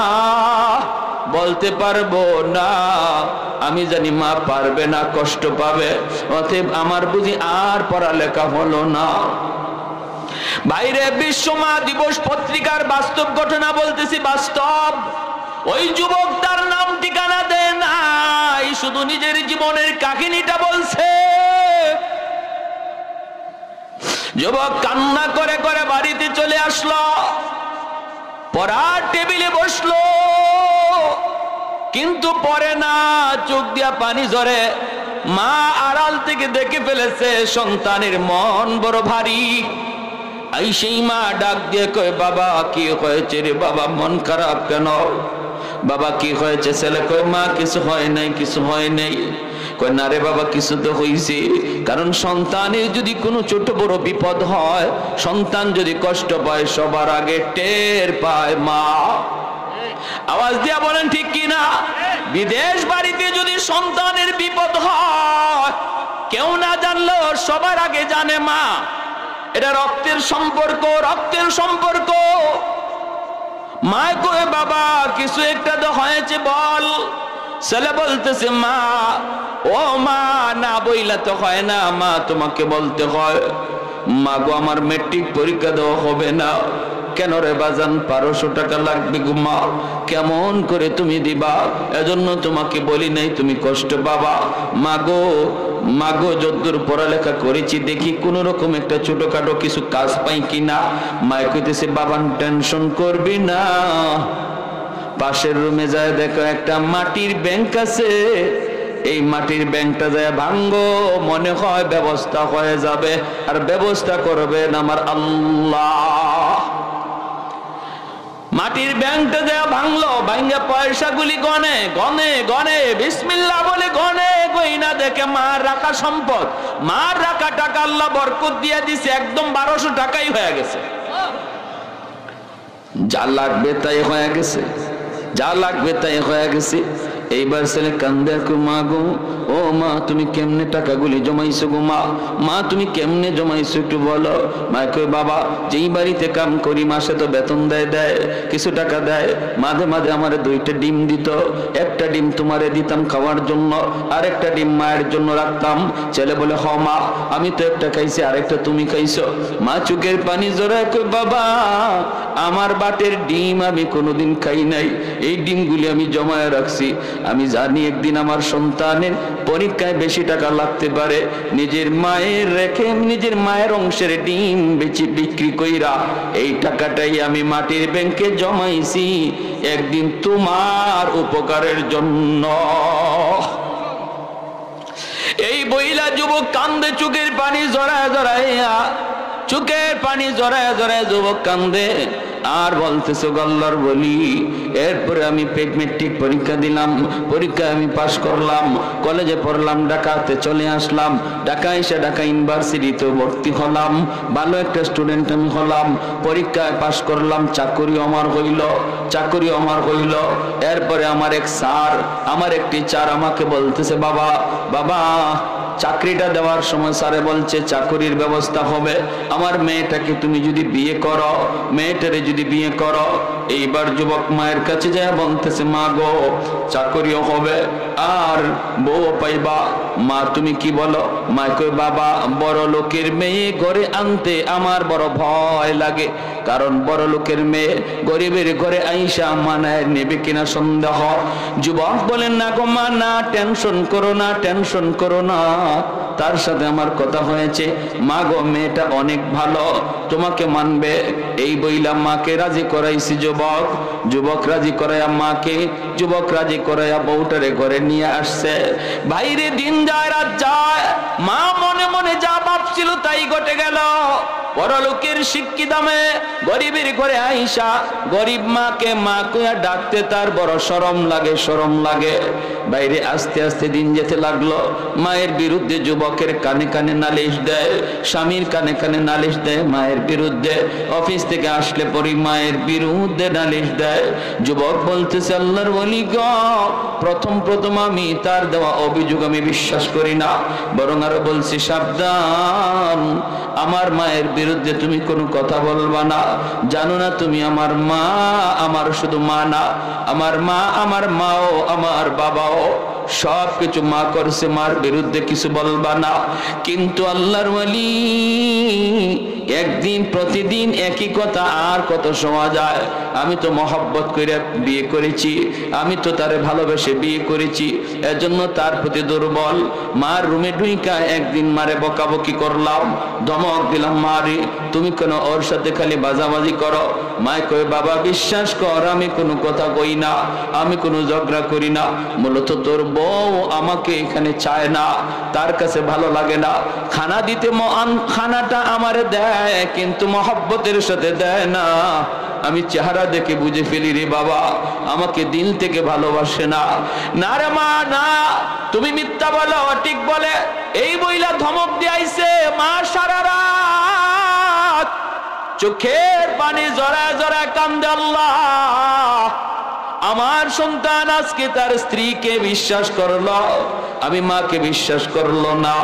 বলতে পারবো না, আমি জানি মা পারবে না, কষ্ট পাবে, অতএব আমার বুঝি আর পড়ালেখা হলো না। বাইরে বিশ্ব মা দিবস পত্রিকার বাস্তব ঘটনা বলতেছি, বাস্তব। ওই যুবক তার নাম ঠিকানা দেয় নাই, শুধু নিজের জীবনের কাহিনীটা বলছে। যুবক কান্না করে করে বাড়িতে চলে আসলো, পড়ার টেবিলে বসলো, কিন্তু পড়ে না, চোখ দিয়া পানি ঝরে। মা আড়াল থেকে দেখে ফেলেছে সন্তানের মন বড় ভারী। এই সেই মা ডাক দিয়ে কয়, বাবা কি হয়েছে রে বাবা, মন খারাপ কেন? বাবা কি হয়েছে? ছেলে কয়, মা কিছু হয় নাই, কিছু হয় নাই। কয় না রে বাবা, কিছু তো হয়েছে, কারণ সন্তানের যদি কোনো ছোট বড় বিপদ হয়, সন্তান যদি কষ্ট পায়, সবার আগে টের পায় মা। আওয়াজ দিয়া বলেন ঠিক কিনা? বিদেশ বাড়িতে যদি সন্তানের বিপদ হয়, কেউ না জানলেও সবার আগে জানে মা। এটা রক্তের সম্পর্ক, রক্তের সম্পর্ক। মা কয় বাবা কিছু একটা তো হয়েছে বল। ছেলে বলতেছে মা, ও মা না বইলা তো হয় না মা, তোমাকে বলতে হয়। মা গো আমার মেট্রিক পরীক্ষা দেওয়া হবে না। কেন রে বাজান? 1200 টাকা লাগবে গো মা। কেমন করে তুমি দিবা? এজন্য তোমাকে বলি নাই, তুমি কষ্ট পাবা। মা গো যদ্দূর পড়ালেখা করেছি দেখি কোন রকম একটা ছোটখাটো কিছু কাজ পাই কিনা। মায় কইতেছে বাবান টেনশন করবি না, পাশের রুমে যায় দেখো একটা মাটির ব্যাংক আছে, এই মাটির ব্যাংকটা যায় ভাঙ্গো, মনে হয় ব্যবস্থা হয়ে যাবে। আর ব্যবস্থা করবেন আমার আল্লাহ। মাটির ব্যাংকটা যায় ভাঙলো, ভাঙ্গা পয়সাগুলি গনে গনে গনে বিসমিল্লাহ বলে গনে গইনা দেখে মার রাখা সম্পদ, মার রাখা টাকা আল্লাহ বরকত দিয়ে দিছে, একদম 1200 টাকাই হয়ে গেছে। যা লাগবে তাই হয়ে গেছে, যা লাগবে তাই হয়ে গেছে। এইবার ছেলে কান্দে, মা গো, ও মা তুমি কেমনে টাকাগুলি জমাইছো গো মা? মা তুমি কেমনে জমাইছো একটু বলো। মা কই বাবা যেই বাড়িতে কাম করি মাসে তো বেতন দেয় কিছু টাকা দেয়, মাঝে মাঝে আমারে 2টা ডিম দিত, একটা ডিম তোমারে দিতাম খাওয়ার জন্য, আর একটা ডিম মায়ের জন্য রাখতাম। ছেলে বলে হ মা আমি তো একটা খাইছি আরেকটা তুমি খাইছো। মা চোখের পানি জড়ায় কই বাবা আমার বাটের ডিম আমি কোনোদিন খাই নাই, এই ডিমগুলি আমি জমায় রাখছি। আমি জানি একদিন আমার সন্তানের পরীক্ষায় বেশি টাকা লাগতে পারে, নিজের মায়ের রেখে নিজের মায়ের অংশের ডিম বেচি বিক্রি কইরা এই টাকাটাই আমি মাটির ব্যাংকে জমাইছি একদিন তোমার উপকারের জন্য। এই বইলা যুবক কান্দে, চোখের পানি জড়ায় জড়াইয়া, চোখের পানি জড়ায় জড়ায় যুবক কান্দে আর বলতেছে গল্লার বলি। এরপরে আমি মেট্রিক পরীক্ষা দিলাম, পরীক্ষায় আমি পাশ করলাম, কলেজে পড়লাম, ঢাকাতে চলে আসলাম, ঢাকা এসে ঢাকা ইউনিভার্সিটিতে ভর্তি হলাম, ভালো একটা স্টুডেন্ট আমি হলাম, পরীক্ষায় পাশ করলাম, চাকরি আমার হইল। এরপরে আমার এক স্যার, আমার এক টিচার আমাকে বলতেছে বাবা চাকরিটা দেওয়ার সময় স্যারে বলছে চাকরির ব্যবস্থা হবে, আমার মেয়েটাকে তুমি যদি বিয়ে করো, মেয়েটারে যদি বিয়ে করো। এইবার যুবক মায়ের কাছে যায় বলতেছে মা গো চাকরিও হবে আর বউ পাইবা। মা তুমি কি বলো? মা কই বাবা বড় লোকের মেয়ে ঘরে আনতে আমার বড় ভয় লাগে, কারণ বড় লোকের মেয়ে গরিবের ঘরে আইসা মানায় নেবে কিনা সন্দেহ। যুবক বলেন না গো মা না, টেনশন করো না, তার সাথে আমার কথা হয়েছে। মা গো মেয়েটা অনেক ভালো, তোমাকে মানবে। এই বইলা মাকে রাজি করাইছি। যুবক রাজি করাইয়া মাকে, যুবক রাজি করাইয়া বউটারে ঘরে নিয়ে আসছে। বাইরে দিন যায় রাত যায়, মা মনে মনে যা ভাবছিল তাই ঘটে গেল। পরলোকের শিক্ষিত মেয়ে গরিবের ঘরে আইসা গরিব মাকে মা কইয়া ডাকতে তার বড় শরম লাগে। বাইরে আস্তে আস্তে দিন যেতে লাগলো, মায়ের বিরুদ্ধে যুবকের কানে কানে নালিশ দেয়, স্বামীর কানে কানে নালিশ দেয় মায়ের বিরুদ্ধে, অফিস থেকে আসলে পরি মায়ের বিরুদ্ধে নালিশ দেয়। যুবক বলতেছে আল্লাহর ওলি গো প্রথম আমি তার দেওয়া অভিযোগ আমি বিশ্বাস করি না, বরং আরো বলছি সাবধান, আমার মায়ের বিরুদ্ধে তুমি কোনো কথা বলবা না। জানো না তুমি আমার মা, আমার শুধু মা না, আমার মা, আমার মাও, আমার বাবাও, সব কিছু মা করছে, মার বিরুদ্ধে কিছু বলবা না। কিন্তু আল্লাহর ওয়ালি একদিন প্রতিদিন একই কথা আর কত শোনা যায়। আমি তো মহব্বত করে বিয়ে করেছি, আমি তো তারে ভালোবেসে বিয়ে করেছি, এজন্য তার প্রতি দুর্বল। মার রুমে ঢুইকা একদিন মারে বকাবকি করলাম, ধমক দিলাম, মারে তুমি কেন ওর সাথে খালি বাজাবাজি করো? মায় কই বাবা বিশ্বাস কর আমি কোনো কথা কই না, আমি কোনো ঝগড়া করি না, মূলত তোর বউ আমাকে এখানে চায় না, তার কাছে ভালো লাগে না, খানা দিতে খানাটা আমারে দেয় কিন্তু মহব্বতের সাথে দেয় না। আমি চেহারা দেখে বুঝে ফেলি রে বাবা আমাকে দিল থেকে ভালোবাসে না। না রে মা না, তুমি মিথ্যা বলো, ঠিক বলে এই বইলা ধমক দিয়ে আইছে। মা সারা রাত চোখের পানি জড়ায় জড়ায় কান্দে, আল্লাহ আমার সন্তান আজকে তার স্ত্রীকে বিশ্বাস করলো, আমি মাকে বিশ্বাস করলো না,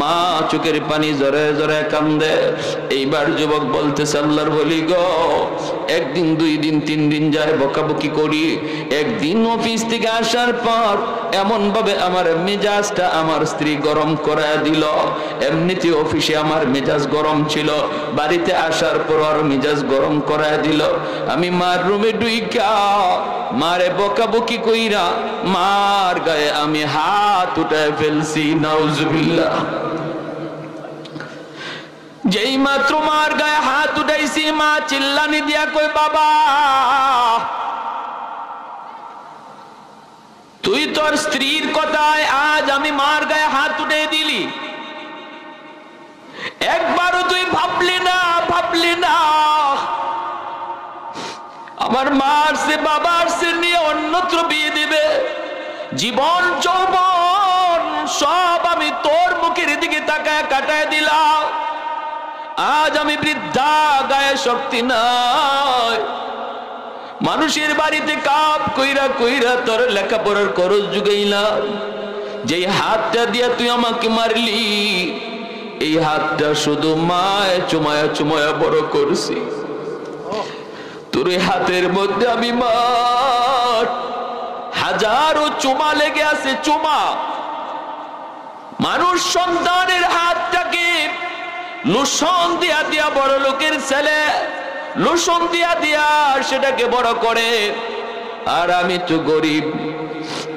মা চোখের পানি জরে জরে কান্দে। এইবার যুবক বলতেছে, আল্লাহর বলি গো, একদিন, 2 দিন, 3 দিন যায় বকাবকি করি। একদিন অফিস থেকে আসার পর এমন ভাবে আমার মেজাজটা আমার স্ত্রী গরম করে দিল। এমনিতে অফিসে আমার মেজাজ গরম ছিল, বাড়িতে আসার পর আর মেজাজ গরম করে দিল। আমি মার রুমে ঢুইকা মারে বকাবকি কইরা মার গায়ে আমি হাত উঠায় ফেলছি। নাউজুবিল্লাহ। যেই মাত্র মার গায়ে হাত উঠাইছি, মা চিল্লানি দিয়া কই, বাবা তুই তোর স্ত্রীর কথায় আজ আমি মার গায়ে হাত উঠে দিলি, একবারও তুই ভাবলি না আমার মার সে বাবার সে নিয়ে অন্যত্র বিয়ে দিবে? জীবন যৌবন সব আমি তোর মুখের দিকে তাকায় কাটায় দিলাম। আজ আমি বৃদ্ধা, গায়ে শক্তি নাই, মানুষের বাড়িতে কাপ কইরা কইরা তোর লেখাপড়ার খরচ জুগাইলাম। যেই হাতটা দিয়া তুই আমাকে মারলি, এই হাতটা শুধু মায় চুমায়া চুমায়া বড় করছি। তোর হাতের মধ্যে আমি মার হাজারো চুমা লেগে আছে, চুমা। মানুষ সন্তানের হাতটাকে লোশন দিয়া দিয়া বড় লোকের ছেলে লোশন দিয়া দিয়া সেটাকে বড় করে, আর আমি তো গরিব,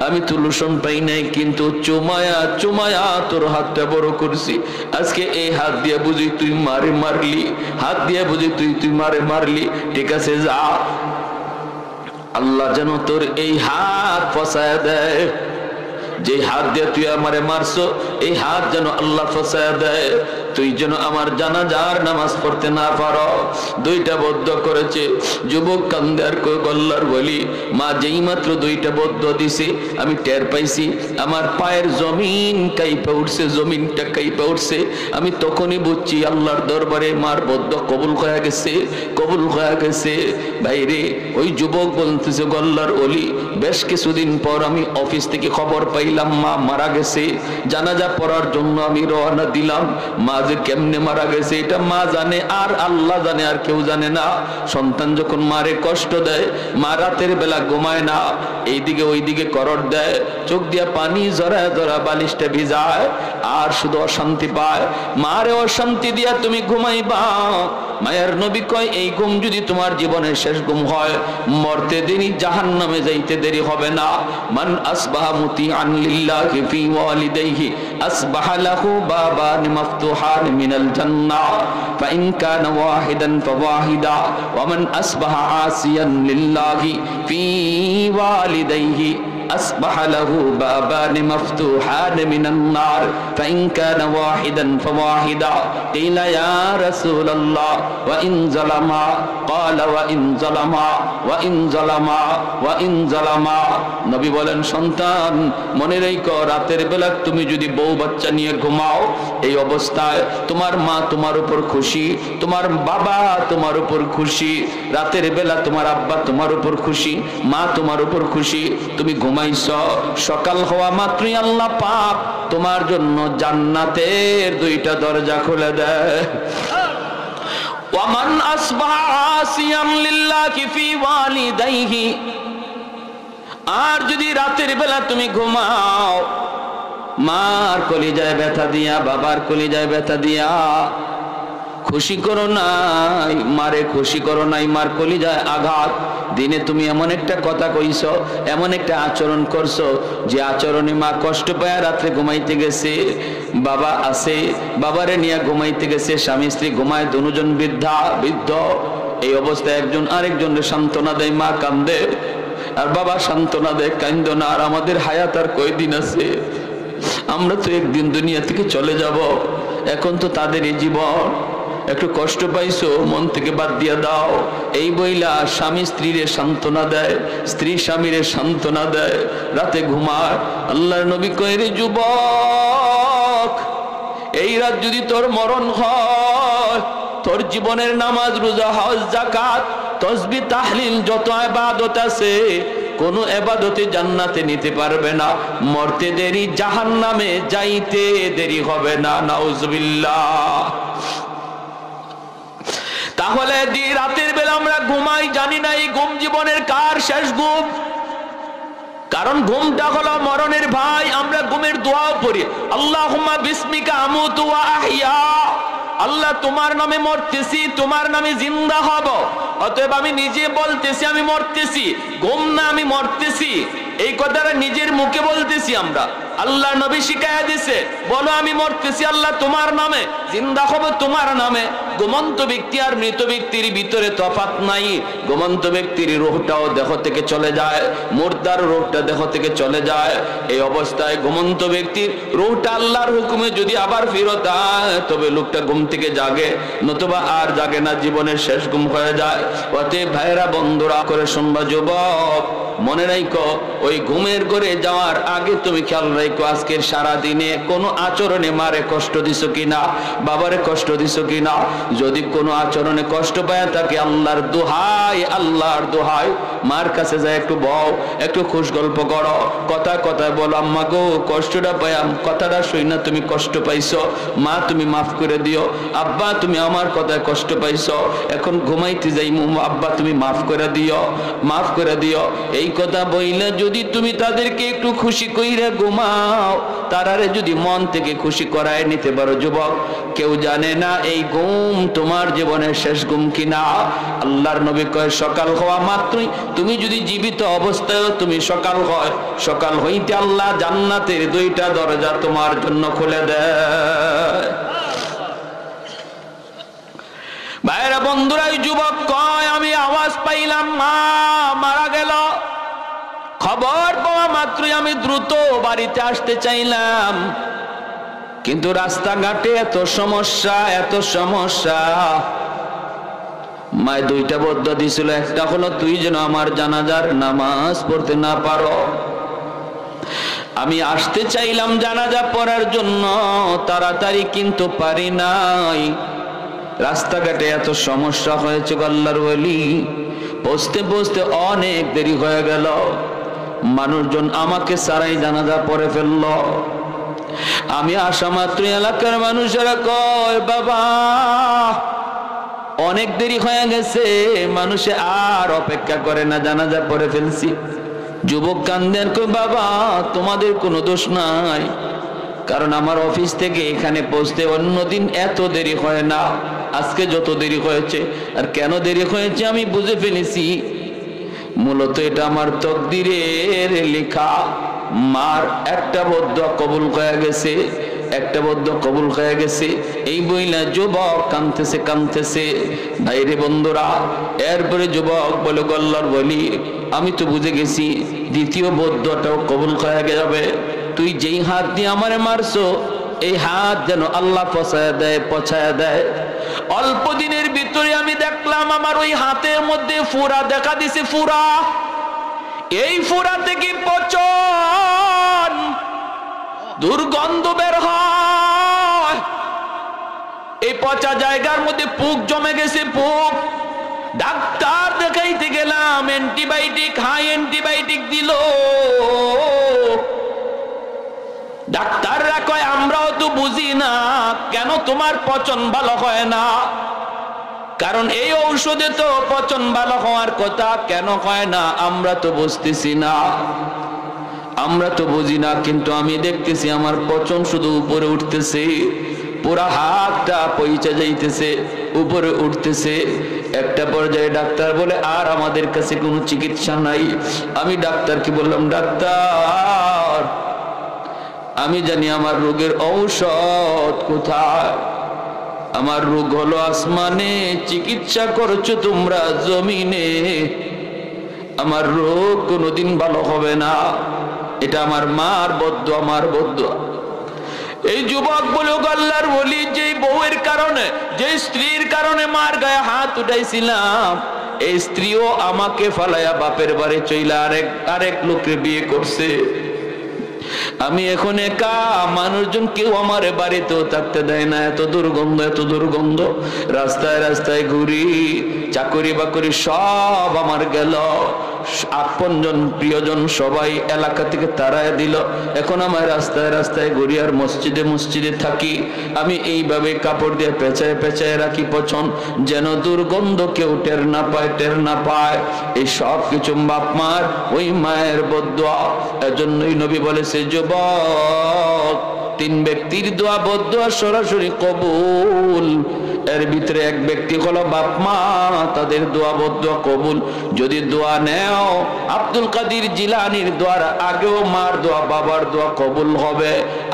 আমি তো লোশন পাই নাই, কিন্তু চুমায়া চুমায়া তোর হাতটা বড় করছি। আজকে এই হাত দিয়ে বুঝি তুই মারে মারলি, হাত দিয়ে বুঝি তুই মারে মারলি। ঠিক আছে, যা, আল্লাহ যেন তোর এই হাত ফসায় দেয়। যে হাত দিয়ে তুই আমারে মারছো, এই হাত যেন আল্লাহ ফসায় দেয়। তুই যেন আমার জানাজার নামাজ পড়তে না পারো। 2টা বদ্ধ করেছে। যুবক কান্দে আর আল্লাহর বলি, মা যেই মাত্র 2টা বদ্ধ দিছে আমি টের পাইছি আমার পায়ের জমিন কাইপা উঠছে, জমিনটা কাইপা উঠছে। আমি তখনই বুঝছি আল্লাহর দরবারে মার বদ্ধ কবুল হয়ে গেছে, কবুল হয়ে গেছে। ভাইরে, ওই যুবক বলতেছে, আল্লাহর ওলি, বেশ কিছুদিন পর আমি অফিস থেকে খবর পাইলাম মা মারা গেছে। জানাজা পড়ার জন্য আমি রওনা দিলাম। মা যে কেমনে মারা গেছে এটা মা জানে, আর আল্লাহ জানে, আর কেউ জানে না। সন্তান যখন মারে কষ্ট দেয়, মা রাতের বেলা ঘুমায় না, এইদিকে ওইদিকে করর দেয়, চোখ দিয়া পানি জড়ায় জড়া বালিশটা ভিজায়, আর শুধু অশান্তি পায়। মারে অশান্তি দিয়া তুমি ঘুমাইবা। মায়ের নবী কয়, এই ঘুম যদি তোমার জীবনের শেষ ঘুম হয়, মরতে দেরি, জাহান্নামে যাইতে দেরি হবে না। মান আসবাহা মুতিআন লিল্লাহি ফি ওয়ালিদাইহি আসবাহা লাহু বাবান মাফতুহান মিনাল জান্নাহ ফাইন কানা ওয়াহিদান ফাওয়াহিদা ওয়া মান আসবাহা আসিয়ান লিল্লাহি ফি ওয়ালিদাইহি أصبح له بابان مفتوحان من النار فإن كان واحدا فواحدا قيل يا رسول الله وإن ظلما قال وإن ظلما وإن ظلما وإن ظلما নবী বলেন, সন্তান মনে রেখো, রাতের বেলা তুমি যদি বউ বাচ্চা নিয়ে ঘুমাও, এই অবস্থায় তোমার মা তোমার উপর খুশি, তোমার বাবা তোমার উপর খুশি, রাতের বেলা তোমার আব্বা তোমার উপর খুশি, মা তোমার উপর খুশি। তুমি ঘুমাইছ, সকাল হওয়া মাত্রই আল্লাহ পাক তোমার জন্য জান্নাতের 2টা দরজা খুলে দেয়। ওয়ামান আসবাহা আসিয়ান লিল্লাহি ফি ওয়ালিদাইহি, আর যদি রাতের বেলা তুমি ঘুমাও, মার কলিজায় ব্যথা দিয়া, বাবার কলিজায় ব্যথা দিয়া, খুশি করো নাই মারে, খুশি করো নাই মার কলিজায় আঘাত। দিনে তুমি এমন একটা কথা কইছো, এমন একটা আচরণ করছো, যে আচরণে মা কষ্ট পায় রাত্রে ঘুমাইতে গেছে, বাবা আছে, বাবারে নিয়ে ঘুমাইতে গেছে, স্বামী স্ত্রী ঘুমায়, দুজন বৃদ্ধ। এই অবস্থায় একজন আরেকজনের সান্ত্বনা দেয়, মা কান্দে আর বাবা সান্ত্বনা দেয়, কান্দো না, আর আমাদের হায়াত আর কয়দিন আছে, আমরা তো একদিন দুনিয়া থেকে চলে যাব। এখন তো তাদের এই জীবন, একটু কষ্ট পাইছো, মন থেকে বাদ দিয়ে দাও। এই বইলা স্বামী স্ত্রীরে সান্ত্বনা দেয়, স্ত্রী স্বামীরে সান্ত্বনা দেয়, রাতে ঘুমায়। আল্লাহর নবী কয়, রে যুবক, এই রাত যদি তোর মরণ হয়, তোর জীবনের নামাজ রোজা হজ যাকাত তসবিহ তাহলিল যত ইবাদত আছে কোনো ইবাদতে জান্নাতে নিতে পারবে না। মরতে দেরি, জাহান্নামে যাইতে দেরি হবে না। নাউজুবিল্লাহ। তাহলে যে রাতের বেলা আমরা ঘুমাই, জানি না এই ঘুম জীবনের কার শেষ ঘুম। কারণ ঘুমটা হলো মরণের ভাই। আমরা ঘুমের দোয়াও পড়ি, আল্লাহুম্মা বিসমিকা আমুতু ওয়া আহইয়া। আল্লাহ তোমার নামে মরতেছি, তোমার নামে জিন্দা হব। অতএব আমি নিজে বলতেছি আমি মরতেছি, ঘুম না আমি মরতেছি। এই কথাটা নিজের মুখে বলতেছি আমরা। আল্লাহ নবী শিখায়া দিছে, বলো আমি মরতেছি আল্লাহ তোমার নামে, জিন্দা হব তোমার নামে। ঘুমন্ত ব্যক্তি আর মৃত ব্যক্তির ভিতরে তফাৎ নাই। ঘুমন্ত ব্যক্তির রূহটাও দেহ থেকে চলে যায়, মুর্দার রূহটা দেহ থেকে চলে যায়। এই অবস্থায় ঘুমন্ত ব্যক্তির রূহটা আল্লাহর হুকুমে যদি আবার ফেরত আয়, তবে লোকটা ঘুম থেকে জাগে, নতুবা আর জাগে না, জীবনের শেষ ঘুম হয়ে যায়। অতএব ভাইরা বন্ধুরা করে শুনবা, যুবক মনে রাখো, ওই ঘুমের ঘরে যাওয়ার আগে তুমি খেয়াল রাখো আজকের সারা দিনে কোনো আচরণে মারে কষ্ট দিছো কিনা, বাবারে কষ্ট দিছো কিনা। যদি কোনো আচরণে কষ্ট পায় থাকে, আল্লাহর দোহাই, আল্লাহর দোহাই, মার কাছে যায় একটু বও, একটু খুশ গল্প করো, কথা কথায় বলো, আম্মা গো কষ্টটা পাইয়াম, কথাটা শুই না তুমি কষ্ট পাইছো, মা তুমি মাফ করে দিও, আব্বা তুমি আমার কথায় কষ্ট পাইছো, এখন ঘুমাইতে যাই, আব্বা তুমি মাফ করে দিও, মাফ করে দিও। এই কথা বইলে যদি তুমি তাদেরকে একটু খুশি কইরা ঘুমাও, তারারে যদি মন থেকে খুশি করায় নিতে পারো, যুবক কেউ জানে না এই ঘুম তোমার জীবনের শেষ ঘুম কিনা। আল্লাহর নবী কয়, সকাল হওয়া মাত্রই তুমি যদি জীবিত অবস্থায় তুমি সকাল হয়, সকাল হইতে আল্লাহ জান্নাতের দুইটা দরজা তোমার জন্য খুলে দেয়। ভাইরা বন্ধুরা, যুবক কয় আমি আওয়াজ পাইলাম মা মারা গেল, খবর পাওয়া মাত্রই আমি দ্রুত বাড়িতে আসতে চাইলাম, কিন্তু রাস্তাঘাটে এত সমস্যা, এত সমস্যা। মায় দুইটা বদ্দা দিছিল, একটা হলো তুই যেন আমার জানাজার নামাজ পড়তে না পারো। আমি আসতে চাইলাম জানাজা পড়ার জন্য তাড়াতাড়ি, কিন্তু পারি নাই, রাস্তাঘাটে এত সমস্যা হয়েছে। আল্লাহর ওলি পৌঁছতে পৌঁছতে অনেক দেরি হয়ে গেল, মানুষজন আমাকে সারাই জানাজা পড়ে ফেলল। আমি আসা মাত্র এলাকার মানুষেরা কয়, বাবা অনেক দেরি হয়ে গেছে, মানুষে আর অপেক্ষা করে না, জানাজা পড়ে ফেলছি। যুবক কান্দেন, কই বাবা তোমাদের কোনো দোষ নাই, কারণ আমার অফিস থেকে এখানে পৌঁছতে অন্যদিন এত দেরি হয় না, আজকে যত দেরি হয়েছে। আর কেন দেরি হয়েছে আমি বুঝে ফেলেছি, মূলত এটা আমার তকদিরের লেখা। মার একটা বদুয়া কবুল হয়ে গেছে, একটা বদুয়া কবুল হয়ে গেছে। এই বইলা যুবক কাঁদতেছে কাঁদতেছে। ভাইরে বন্ধুরা, এরপরে যুবক বলে, আল্লাহর বলি আমি তো বুঝে গেছি দ্বিতীয় বদুয়াটাও কবুল হয়ে যাবে। তুই যেই হাত দিয়ে আমারে মারছো, এই হাত যেন আল্লাহ পছায়া দেয়, পছায়া দেয়। অল্প দিনের ভিতরে আমি দেখলাম আমার ওই হাতের মধ্যে ফুরা দেখা দিছে, ফুরা। এই ফুরা থেকে পচন দুর্গন্ধ বের হয়। এই পচা জায়গার মধ্যে পুক জমে গেছে, পুক। ডাক্তার দেখাইতে গেলাম, অ্যান্টিবায়োটিক, হাই অ্যান্টিবায়োটিক দিল। ডাক্তাররা কয় আমরাও তো বুঝি না কেন তোমার পচন ভালো হয় না, কারণ এই ঔষধে তো পচন ভালো হওয়ার কথা, কেন হয় না আমরা তো বুঝতেছি না, আমরা তো বুঝি না। কিন্তু আমি দেখতেছি আমার পচন শুধু উপরে উঠতেছে, পুরা হাতটা পৌঁছে যাইতেছে, উপরে উঠতেছে। একটা পর্যায়ে ডাক্তার বলে আর আমাদের কাছে কোনো চিকিৎসা নাই। আমি ডাক্তারকে বললাম, ডাক্তার আমি জানি আমার রোগের ঔষধ কোথায়, আমার রোগ হলো আসমানে, চিকিৎসা করছো তোমরা জমিনে, আমার রোগ কোনোদিন ভালো হবে না, এটা আমার মার বদদুয়া, আমার বদদুয়া। এই যুবক বলে, আল্লাহর বলি যে বউয়ের কারণে, যে স্ত্রীর কারণে মার গায়ে হাত উঠাইছিলাম, এই স্ত্রীও আমাকে ফালাইয়া বাপের বাড়ি চইলা আরেক লোককে বিয়ে করছে। আমি এখন একা, মানুষজন কেউ আমার বাড়িতেও থাকতে দেয় না, এত দুর্গন্ধ, এত দুর্গন্ধ। রাস্তায় রাস্তায় ঘুরি, চাকরি বাকরি সব আমার গেল, আপনজন প্রিয়জন সবাই এলাকা থেকে তাড়ায় দিল। এখন আমার রাস্তায় রাস্তায় ঘুরি আর মসজিদে মসজিদে থাকি। আমি এইভাবে কাপড় দিয়ে পেঁচায় পেঁচায় রাখি পছন, যেন দুর্গন্ধ কেউ টের না পায়, টের না পায়। এই সব কিছু বাপ মার ওই মায়ের বদদোয়া। এজন্যই নবী বলেছে, যুবক, 3 ব্যক্তির দোয়া বদদোয়া সরাসরি কবুল। এর ভিতরে এক ব্যক্তি হলো বাপ মা, তাদের দোয়া বদদোয়া কবুল। যদি দোয়া নেও আব্দুল কাদের জিলানীর দোয়ার আগেও মার দোয়া বাবার দোয়া কবুল হবে।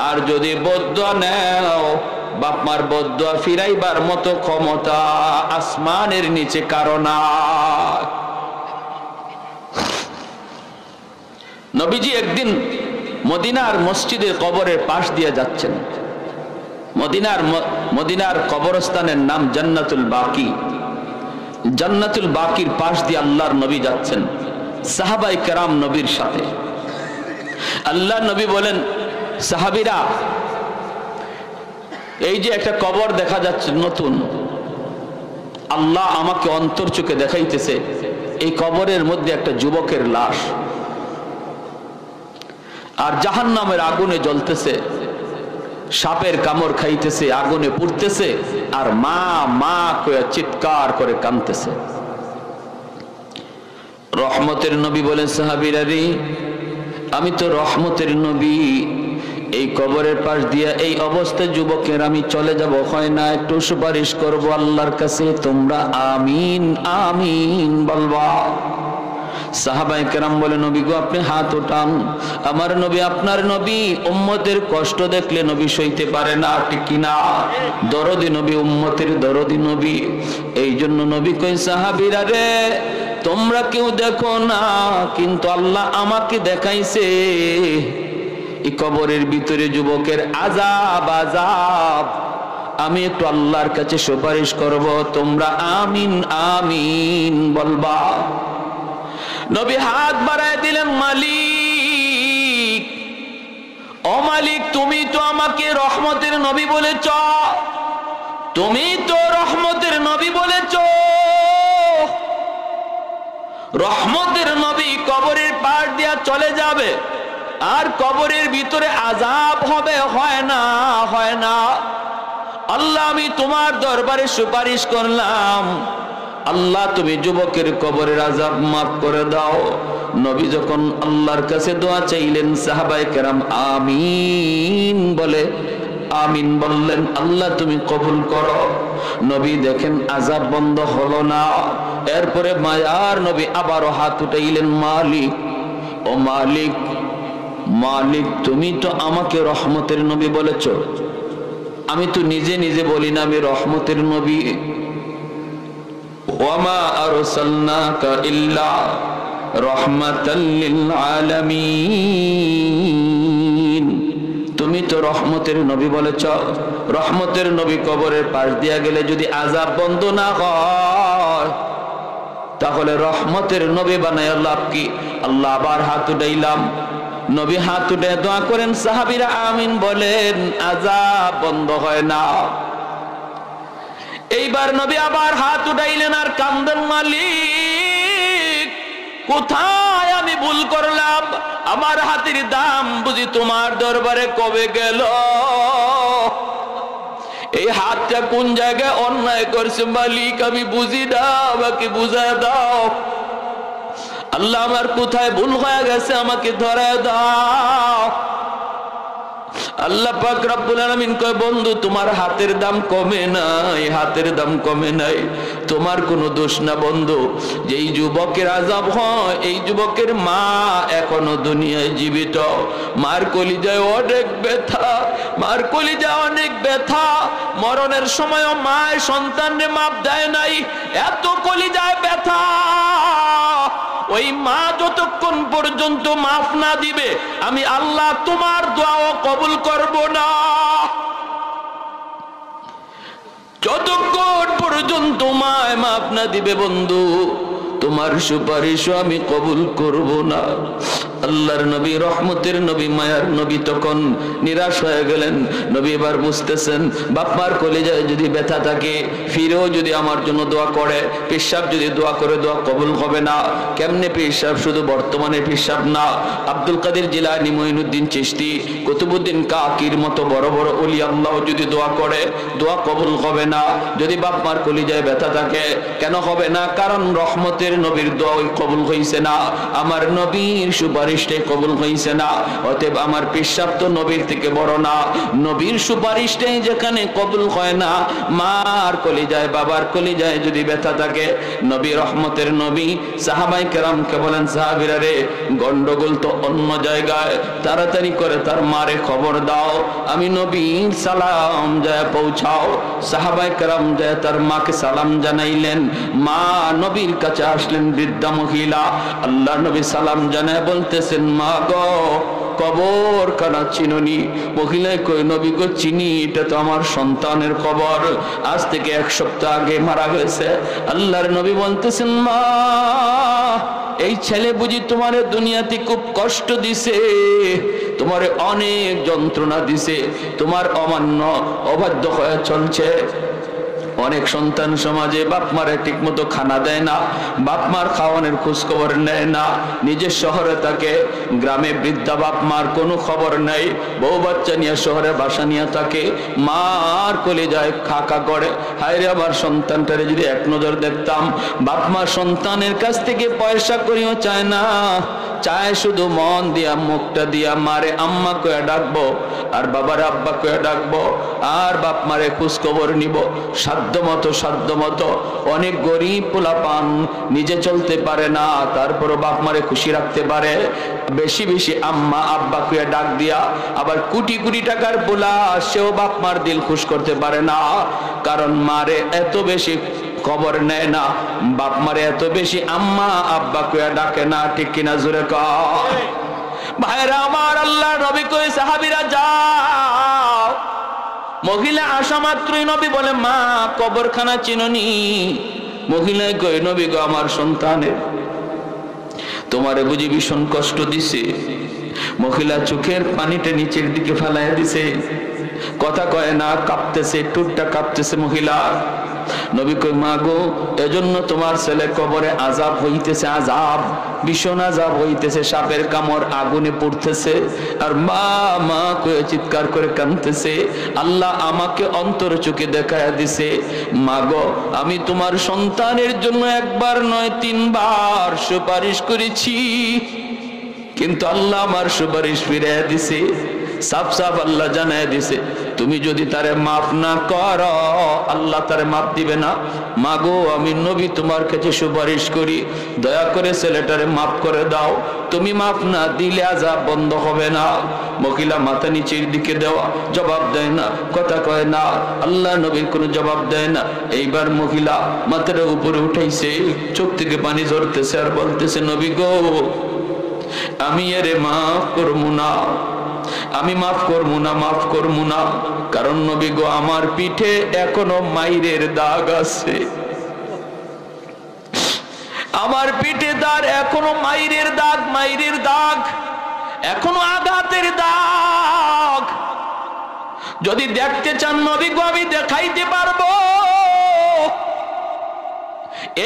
আর যদি বদদোয়া নেও, বাপ মার বদদোয়া ফিরাইবার মতো ক্ষমতা আসমানের নিচে কারো নাই। নবীজি একদিন মদিনার মসজিদের কবরের পাশ দিয়ে যাচ্ছেন। মদিনার কবরস্থানের নাম জান্নাতুল বাকি। জান্নাতুল বাকির পাশ দিয়ে আল্লাহর নবী যাচ্ছেন সাহাবায়ে কেরাম নবীর সাথে। আল্লাহর নবী বলেন, সাহাবীরা, এই যে একটা কবর দেখা যাচ্ছে নতুন, আল্লাহ আমাকে অন্তর চোখে দেখাইতেছে এই কবরের মধ্যে একটা যুবকের লাশ, আর জাহান্নামের আগুনে জ্বলতেছে, সাপের কামড় খাইতেছে, আগুনে পুড়তেছে, আর মা মা কয়ে চিৎকার করে কাঁদতেছে। রহমতের নবী বলেন, সাহাবীরা রে, আমি তো রহমতের নবী, এই কবরের পাশ দিয়ে এই অবস্থায় যুবকের আমি চলে যাব, হয় না একটু সুপারিশ করব আল্লাহর কাছে, তোমরা আমিন আমিন বলবা। সাহাবায়ে কেরাম বলে, নবী গো, আপনি হাত উঠান। আমার নবী, আপনার নবী উম্মতের কষ্ট দেখলে নবী সইতে পারে না, ঠিক কিনা? দরদি নবী, উম্মতের দরদি নবী। এই জন্য নবী কই, সাহাবীরা রে, তোমরা কেউ দেখো না, কিন্তু আল্লাহ আমাকে দেখাইছে এই কবরের ভিতরে যুবকের আযাব আযাব। আমি একটু আল্লাহর কাছে সুপারিশ করব, তোমরা আমিন আমিন বলবা। নবী হাত বাড়ায় দিলেন, মালিক, ও মালিক, তুমি তো আমাকে রহমতের নবী বলেছ, তুমি তো রহমতের নবী বলেছ। রহমতের নবী কবরের পাশ দিয়া চলে যাবে, আর কবরের ভিতরে আযাব হবে, হয় না, হয় না। আল্লাহ, আমি তোমার দরবারে সুপারিশ করলাম, আল্লাহ তুমি যুবকের কবরের আযাব মাফ করে দাও। নবী যখন আল্লাহর কাছে দোয়া চাইলেন, সাহাবায়ে কেরাম আমিন বলে আমিন বললেন, আল্লাহ তুমি কবুল করো। নবী দেখেন আযাব বন্ধ হলো না। এরপরে মায়ার নবী আবারও হাত উঠাইলেন, মালিক, ও মালিক, মালিক, তুমি তো আমাকে রহমতের নবী বলেছ, আমি তো নিজে নিজে বলি না আমি রহমতের নবী। ওয়ামা আরসালনাকা ইল্লা রাহমাতাল লিল আলামিন, তুমি তো রহমতের নবী বলেছ। রহমতের নবী কবরের পাশ দিয়া গেলে যদি আযাব বন্ধ না হয়, তাহলে রহমতের নবী বানায় লাভ কি? আল্লাহ আবার হাত উঠাইলাম। নবী হাত উঠে দোয়া করেন, সাহাবীরা আমিন বলেন, আযাব বন্ধ হয় না। এইবার নবী আবার হাত উঠাইলেন আর কান্দেন, মালিক, কোথায় আমি ভুল করলাম? আমার হাতের দাম বুঝি তোমার দরবারে কবে গেল? এই হাতটা কোন জায়গায় অন্যায় করছে মালিক আমি বুঝি না, আমাকে বুঝায় দাও। আল্লাহ, আমার কোথায় ভুল হয়ে গেছে আমাকে ধরায় দাও। আল্লাহ পাক রব্বুল আলামিন কয়, বন্ধু, তোমার হাতের দাম কমে নাই, হাতের দাম কমে নাই, তোমার কোনো দোষ না বন্ধু। যেই যুবকের আযাব হয়, এই যুবকের মা এখনো দুনিয়ায় জীবিত, মার কলিজায় অনেক ব্যথা, মার কলিজায় অনেক ব্যথা। মরণের সময়ও মায়ের সন্তানরে মাপ দেয় নাই, এত কলিজায় ব্যথা। ওই মা যতক্ষণ পর্যন্ত মাফ না দিবে, আমি আল্লাহ তোমার দোয়াও কবুল করব না। যতক্ষণ পর্যন্ত মায় মাফ না দিবে বন্ধু, তোমার সুপারিশও আমি কবুল করব না। আল্লাহর নবী, রহমতের নবী, মায়ার নবী তখন নিরাশ হয়ে গেলেন। নবী এবার বুঝতেছেন বাপমার কলিজায় যদি ব্যথা থাকে, ফিরেও যদি আমার জন্য দোয়া করে, পেশাব যদি দোয়া করে দোয়া কবুল হবে না। কেমনে পেশাব? শুধু বর্তমানে পেশাব না, আব্দুল কাদের জিলানী, মঈনুদ্দিন চিশতি, কুতুবউদ্দিন কাকির মতো বড় বড় ওলি আল্লাহ যদি দোয়া করে দোয়া কবুল হবে না। যদি বাপমার কলিজায় ব্যথা থাকে, কেন হবে না? কারণ রহমতের নবীর দোয়া কবুল হইছে না, আমার নবীর সুপারিশটাই কবুল হইছে না। অতএব আমার পেশাব তো নবীর থেকে বড় না। নবীর সুপারিশটাই যেখানে কবুল হয় না, মার কলিজায়, বাবার কলিজায় যদি ব্যথা থাকে, নবী রহমতের নবী সাহাবায়ে কেরামকে বলেন, সাহাবীরা রে, গন্ডগোল তো অন্য জায়গায়, তাড়াতাড়ি করে তার মারে খবর দাও, আমি নবীর সালাম যায় পৌঁছাও। সাহাবায়ে কেরাম যায় তার মাকে সালাম জানাইলেন। মা নবীর কাছে আসলেন, বৃদ্ধা মহিলা। আল্লাহ নবী সালাম জানায় বলতেছেন, মা গো, কবর খানা চিনুনি? মহিলায় কই, নবী গো চিনি, এটা তো আমার সন্তানের কবর, আজ থেকে 1 সপ্তাহ আগে মারা গেছে। আল্লাহর নবী বলতেছেন, মা এই ছেলে বুঝি তোমার দুনিয়াতে খুব কষ্ট দিছে, তোমারে অনেক যন্ত্রণা দিছে, তোমার অমান্য অবাধ্য হয়ে চলছে। অনেক সন্তান সমাজে বাপ মারে ঠিক মতো খানা দেয় না, বাপ মার খাওয়ানোর খোঁজ খবর নেয় না, নিজের শহরে থাকে, গ্রামে বৃদ্ধা বাপ মার কোনো খবর নেই, বউ বাচ্চা নিয়ে শহরে বাসা নিয়ে থাকে, মার কলিজায় খাকা করে, হায় রে আমার সন্তানটারে যদি এক নজর দেখতাম। বাপ মা সন্তানের কাছ থেকে পয়সা করিও চায় না, চায় শুধু মন দিয়া, মুখটা দিয়া মারে আম্মা কয়ে ডাকবো, আর বাবার আব্বা কয়ে ডাকবো, আর বাপ মারে খোঁজ খবর নিব। সাধ্য মতো অনেক গরিব পোলাপান নিজে চলতে পারে না, তারপরও বাপ মারে খুশি রাখতে পারে, বেশি বেশি আম্মা আব্বা কয়ে ডাক দিয়া। আবার কোটি কোটি টাকার পোলা, সেও বাপ মার দিল খুশ করতে পারে না, কারণ মারে এত বেশি খবর নেয় না, বাপ মারে এত বেশি আম্মা আব্বা কয়ে ডাকে না। ঠিক কিনা জোরে কয়? ভাইরা আমার, আল্লাহ নবী কই, সাহাবীরা যাও। মহিলা আসা মাত্রই নবী বলে, মা কবরখানা চিনুনি? মহিলায় কই, নবী গো আমার সন্তানের তোমারে বুঝি ভীষণ কষ্ট দিছে। মহিলা চোখের পানিটা নিচের দিকে ফেলাইয়া দিছে, কথা কয় না, কাঁপতেছে, টুটটা কাঁপতেছে মহিলা। নবী কই, মা গো, এজন্য তোমার ছেলে কবরে আযাব হইতেছে, আযাব, ভীষণ আযাব হইতেছে, সাপের কামড়, আগুনে পড়তেছে। আর মা মা কয়ে চিৎকার করে কাঁদতেছে। আল্লাহ আমাকে অন্তর চোখে দেখায়া দিছে, মা গো, আমি তোমার সন্তানের জন্য 1 বার নয় 3 বার সুপারিশ করেছি, কিন্তু আল্লাহ আমার সুপারিশ ফিরিয়ে দিছে। সাফ সাফ আল্লাহ জানায় দিছে, তুমি যদি তারে মাফ না করো, আল্লাহ তারে মাফ দিবে না। মাগো, আমি নবী তোমার কাছে সুপারিশ করি, দয়া করে ছেলেটারে মাফ করে দাও, তুমি মাফ না দিলে আযাব বন্ধ হবে না। মহিলা মাথা নিচের দিকে দেওয়া, জবাব দেয় না, কথা কয় না, আল্লাহ নবীর কোনো জবাব দেয় না। এইবার মহিলা মাথাটা উপরে উঠাইছে, চোখ থেকে পানি ঝরতেছে, আর বলতেছে, নবী গো, আমি এরে মাফ করবো না, আমি মাফ করবো না, মাফ করবো না। কারণ নবী গো, আমার পিঠে এখনো মাইরের দাগ আছে, আমার পিঠে তার এখনো মাইরের দাগ, মাইরের দাগ, এখনো আঘাতের দাগ। যদি দেখতে চান নবী গো, আমি দেখাইতে পারবো।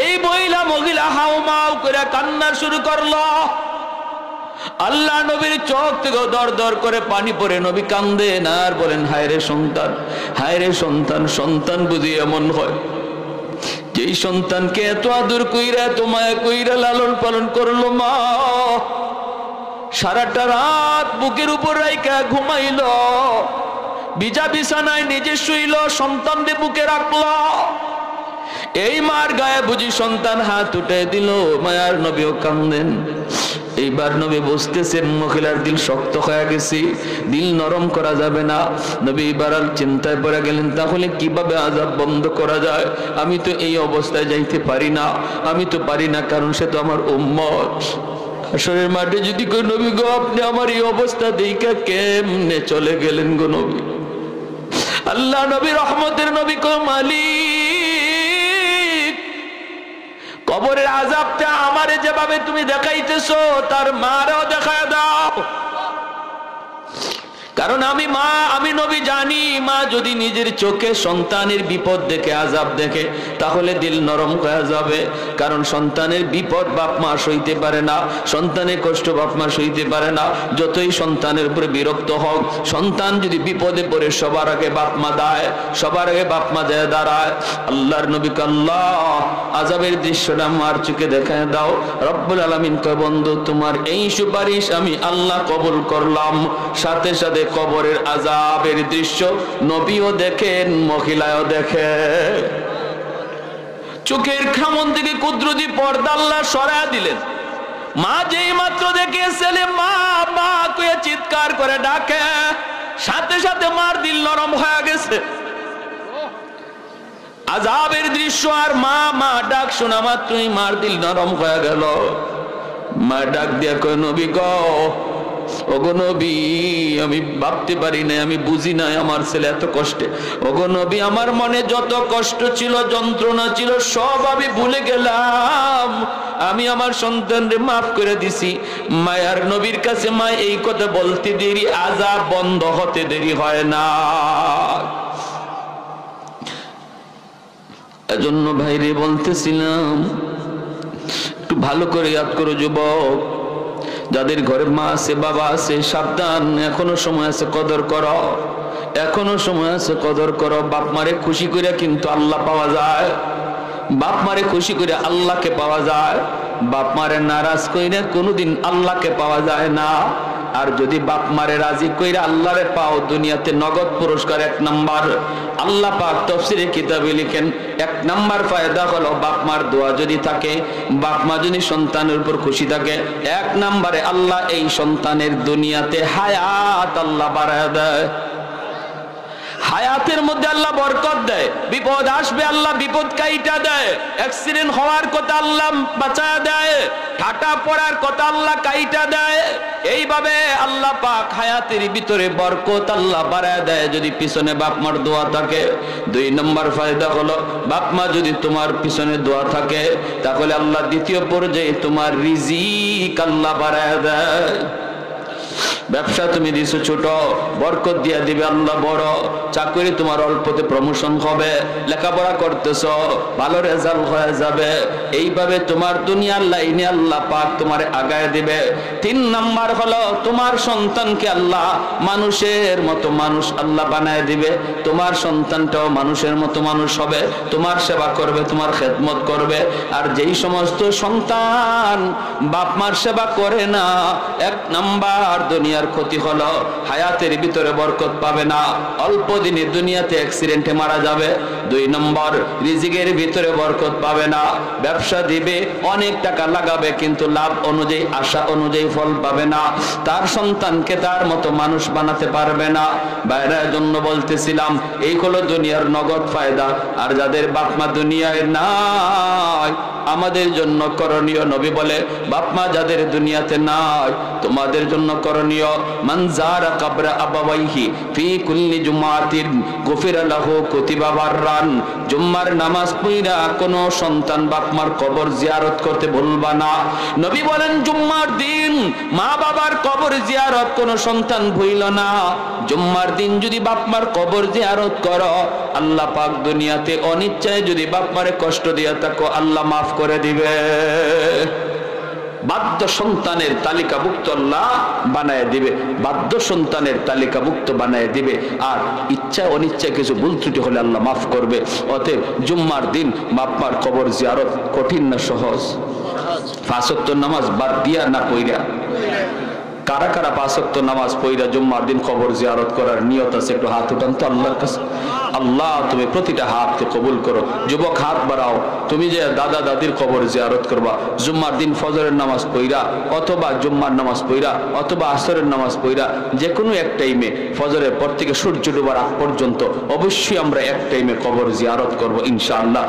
এই মহিলা হাউমাউ করে কান্না শুরু করলো। আল্লাহ নবীর চোখ থেকে দর দর করে পানি পড়ে, নবী কান্দেন আর বলেন, হায় রে সন্তান, হায় রে সন্তান। সন্তান বুঝি এমন হয়, যেই সন্তানকে এত আদর কইরা, এত মায়া কইরা লালন পালন করলো মা, সারাটা রাত বুকের উপর রাইখা ঘুমাইল, ভিজা বিছানায় নিজে শুইল, সন্তানদের বুকে রাখলো। এই মার গায়ে বুঝি সন্তান হাত উঠে দিল, মায়ার নবীও কান্দেন। এইবার নবী বুঝতেছেন মহিলার দিল শক্ত হয়ে গেছে, দিল নরম করা যাবে না। নবী এবার চিন্তায় পড়ে গেলেন, তাহলে কিভাবে আযাব বন্ধ করা যায়? আমি তো এই অবস্থায় যাইতে পারি না, আমি তো পারি না, কারণ সে তো আমার উম্মত। হাসরের মাঠে যদি কই, নবী গো, আপনি আমার এই অবস্থা দেখে কেমনে চলে গেলেন গো নবী? আল্লাহ নবী রহমতের নবী কই, মালিক, কবরের আযাব আযাবটা আমারে যেভাবে তুমি দেখাইতেছো তার মারও দেখায় দাও। কারণ আমি নবী জানি, মা যদি নিজের চোখে সন্তানের বিপদ দেখে, আযাব দেখে, তাহলে দিল নরম হয়ে যাবে। কারণ সন্তানের বিপদ বাপ মা সইতে পারে না, সন্তানের কষ্ট বাপ মা সইতে পারে না। যতই সন্তানের উপরে বিরক্ত হোক, সন্তান যদি বিপদে পড়ে সবার আগে বাপ মা দেয়, সবার আগে বাপ মা দেয় দাঁড়ায়। আল্লাহর নবীকে আল্লাহ আযাবের দৃশ্যটা মার চোখে দেখায় দাও। রব্বুল আলামিন কয়, বন্ধু তোমার এই সুপারিশ আমি আল্লাহ কবুল করলাম। সাথে সাথে কবরের আযাবের দৃশ্য নবীও দেখেন, মহিলাও দেখে। চোখের খামন থেকে কুদরতি পর্দা আল্লাহ সরায়া দিলেন। মা যেই মাত্র দেখে ছেলে মা মা কয়ে চিৎকার করে ডাকে, সাথে সাথে মার দিল নরম হয়ে গেছে। আযাবের দৃশ্য আর মা মা ডাক শোনা মাত্রই মার দিল নরম হয়ে গেল। মা ডাক দিয়া কয়, নবী গো, ওগো নবী, আমি ভাবতে পারি না, আমি বুঝি নাই আমার ছেলে এত কষ্টে। ওগো নবী, আমার মনে যত কষ্ট ছিল, যন্ত্রণা ছিল, সব আমি ভুলে গেলাম। আমি আমার সন্তানকে মাফ করে দিছি। মায়ার নবীর কাছে মা এই কথা বলতে দেরি, আযাব বন্ধ হতে দেরি হয় না। এজন্য ভাইরে বলতেছিলাম, একটু ভালো করে ইয়াদ করো যুবক, যাদের ঘরে মা আছে বাবা আছে, সাবধান, এখনো সময় আছে, কদর করো, এখনো সময় আছে, কদর করো। বাপ মারে খুশি করে কিন্তু আল্লাহ পাওয়া যায়, বাপ মারে খুশি করে আল্লাহকে পাওয়া যায়। বাপ মারে নারাজ কইরা কোনোদিন আল্লাহকে পাওয়া যায় না। আর যদি বাপ মারে রাজি কইরা আল্লাহরে পাও, দুনিয়াতে নগদ পুরস্কার 1 নাম্বার। আল্লাহ পাক তাফসীরে কিতাবে লিখেন, 1 নাম্বার ফায়দা হলো বাপ মার দোয়া যদি থাকে, বাপ মা যদি সন্তানের উপর খুশি থাকে, 1 নাম্বারে আল্লাহ এই সন্তানের দুনিয়াতে হায়াত আল্লাহ বাড়ায় দেয়। হায়াতের মধ্যে আল্লাহ বরকত দেয়। বিপদ আসবে আল্লাহ বিপদ কাইটা দেয়। অ্যাক্সিডেন্ট হওয়ার কথা আল্লাহ বাঁচায় দেয়, ঠাটা পড়ার কথা আল্লাহ কাইটা দেয়। এইভাবে আল্লাহ পাক হায়াতের ভিতরে বরকত আল্লাহ বাড়ায় দেয় যদি পিছনে বাপ মার দোয়া থাকে। 2 নম্বর ফায়দা হলো, বাপ মা যদি তোমার পিছনে দোয়া থাকে, তাহলে আল্লাহ দ্বিতীয় পর্যায়ে তোমার রিজিক আল্লাহ বাড়ায় দেয়। ব্যবসা তুমি দিছো ছোট, বরকত দিয়া দিবে আল্লাহ বড়। চাকরি তোমার অল্পতে প্রমোশন হবে, লেখাপড়া করতেছো, ভালো রেজাল্ট হয়ে যাবে। এইভাবে তোমার দুনিয়ার লাইনে আল্লাহ পাক তোমার আগায় দিবে। 3 নাম্বার হলো, তোমার সন্তানকে আল্লাহ মানুষের মতো মানুষ আল্লাহ বানায় দিবে। তোমার সন্তানটাও মানুষের মতো মানুষ হবে, তোমার সেবা করবে, তোমার খেদমত করবে। আর যেই সমস্ত সন্তান বাপ মার সেবা করে না, 1 নাম্বার দুনিয়ার ক্ষতি হলো, হায়াতের ভিতরে বরকত পাবে না, অল্প দিনে দুনিয়াতে অ্যাক্সিডেন্টে মারা যাবে। 2 নম্বর, রিজিকের ভিতরে বরকত পাবে না। ব্যবসা দিবে, অনেক টাকা লাগাবে, কিন্তু লাভ অনুযায়ী আশা অনুযায়ী ফল পাবে না। তার সন্তানকে তার মতো মানুষ বানাতে পারবে না। বাইরের জন্য বলতেছিলাম, এই হলো দুনিয়ার নগদ ফায়দা। আর যাদের বাপ মা দুনিয়ায় নাই, আমাদের জন্য করণীয়, নবী বলে, বাপ মা যাদের দুনিয়াতে নাই, তোমাদের জন্য করণীয়, মান যারা কবর আবাওয়াইহি ফি কুল্লি জুমাতিন গফিরা লাহু কুতিবা বাররান। জুম্মার নামাজ পড়া কোন সন্তান বাপ মার কবর জিয়ারত করতে ভুলবা না। নবী বলেন, জুম্মার দিন মা বাবার কবর জিয়ারত কোন সন্তান ভুইল না। জুম্মার দিন যদি বাপ মার কবর জিয়ারত করো, আল্লাহ পাক দুনিয়াতে অনিচ্ছায় যদি বাপ মারে কষ্ট দিয়া থাকো, আল্লাহ মাফ করে দিবে। বাধ্য সন্তানের তালিকাভুক্ত আল্লাহ বানায় দিবে, বাধ্য সন্তানের তালিকাভুক্ত বানায় দিবে। আর ইচ্ছা অনিচ্ছা কিছু ভুল ত্রুটি হলে আল্লাহ মাফ করবে। অতএব জুম্মার দিন বাপ মার কবর জিয়ারত কঠিন না সহজ? 5 ওয়াক্ত নামাজ বাদ দিয়া না পইরা? কারা কারা 5 ওয়াক্ত নামাজ পইরা জুম্মার দিন কবর জিয়ারত করার নিয়ত আছে? একটু হাত উঠান তো আল্লাহর কাছে। আল্লাহ তুমি প্রতিটা হাতকে কবুল করো। যুবক হাত বাড়াও, তুমি যে দাদা দাদির কবর জিয়ারত করবা জুম্মার দিন ফজরের নামাজ পইরা, অথবা জুম্মার নামাজ পইরা, অথবা আসরের নামাজ পইরা, যে কোনো এক টাইমে, ফজরের পর থেকে সূর্য ডোবার আগ পর্যন্ত অবশ্যই আমরা এক টাইমে কবর জিয়ারত করব ইনশাআল্লাহ।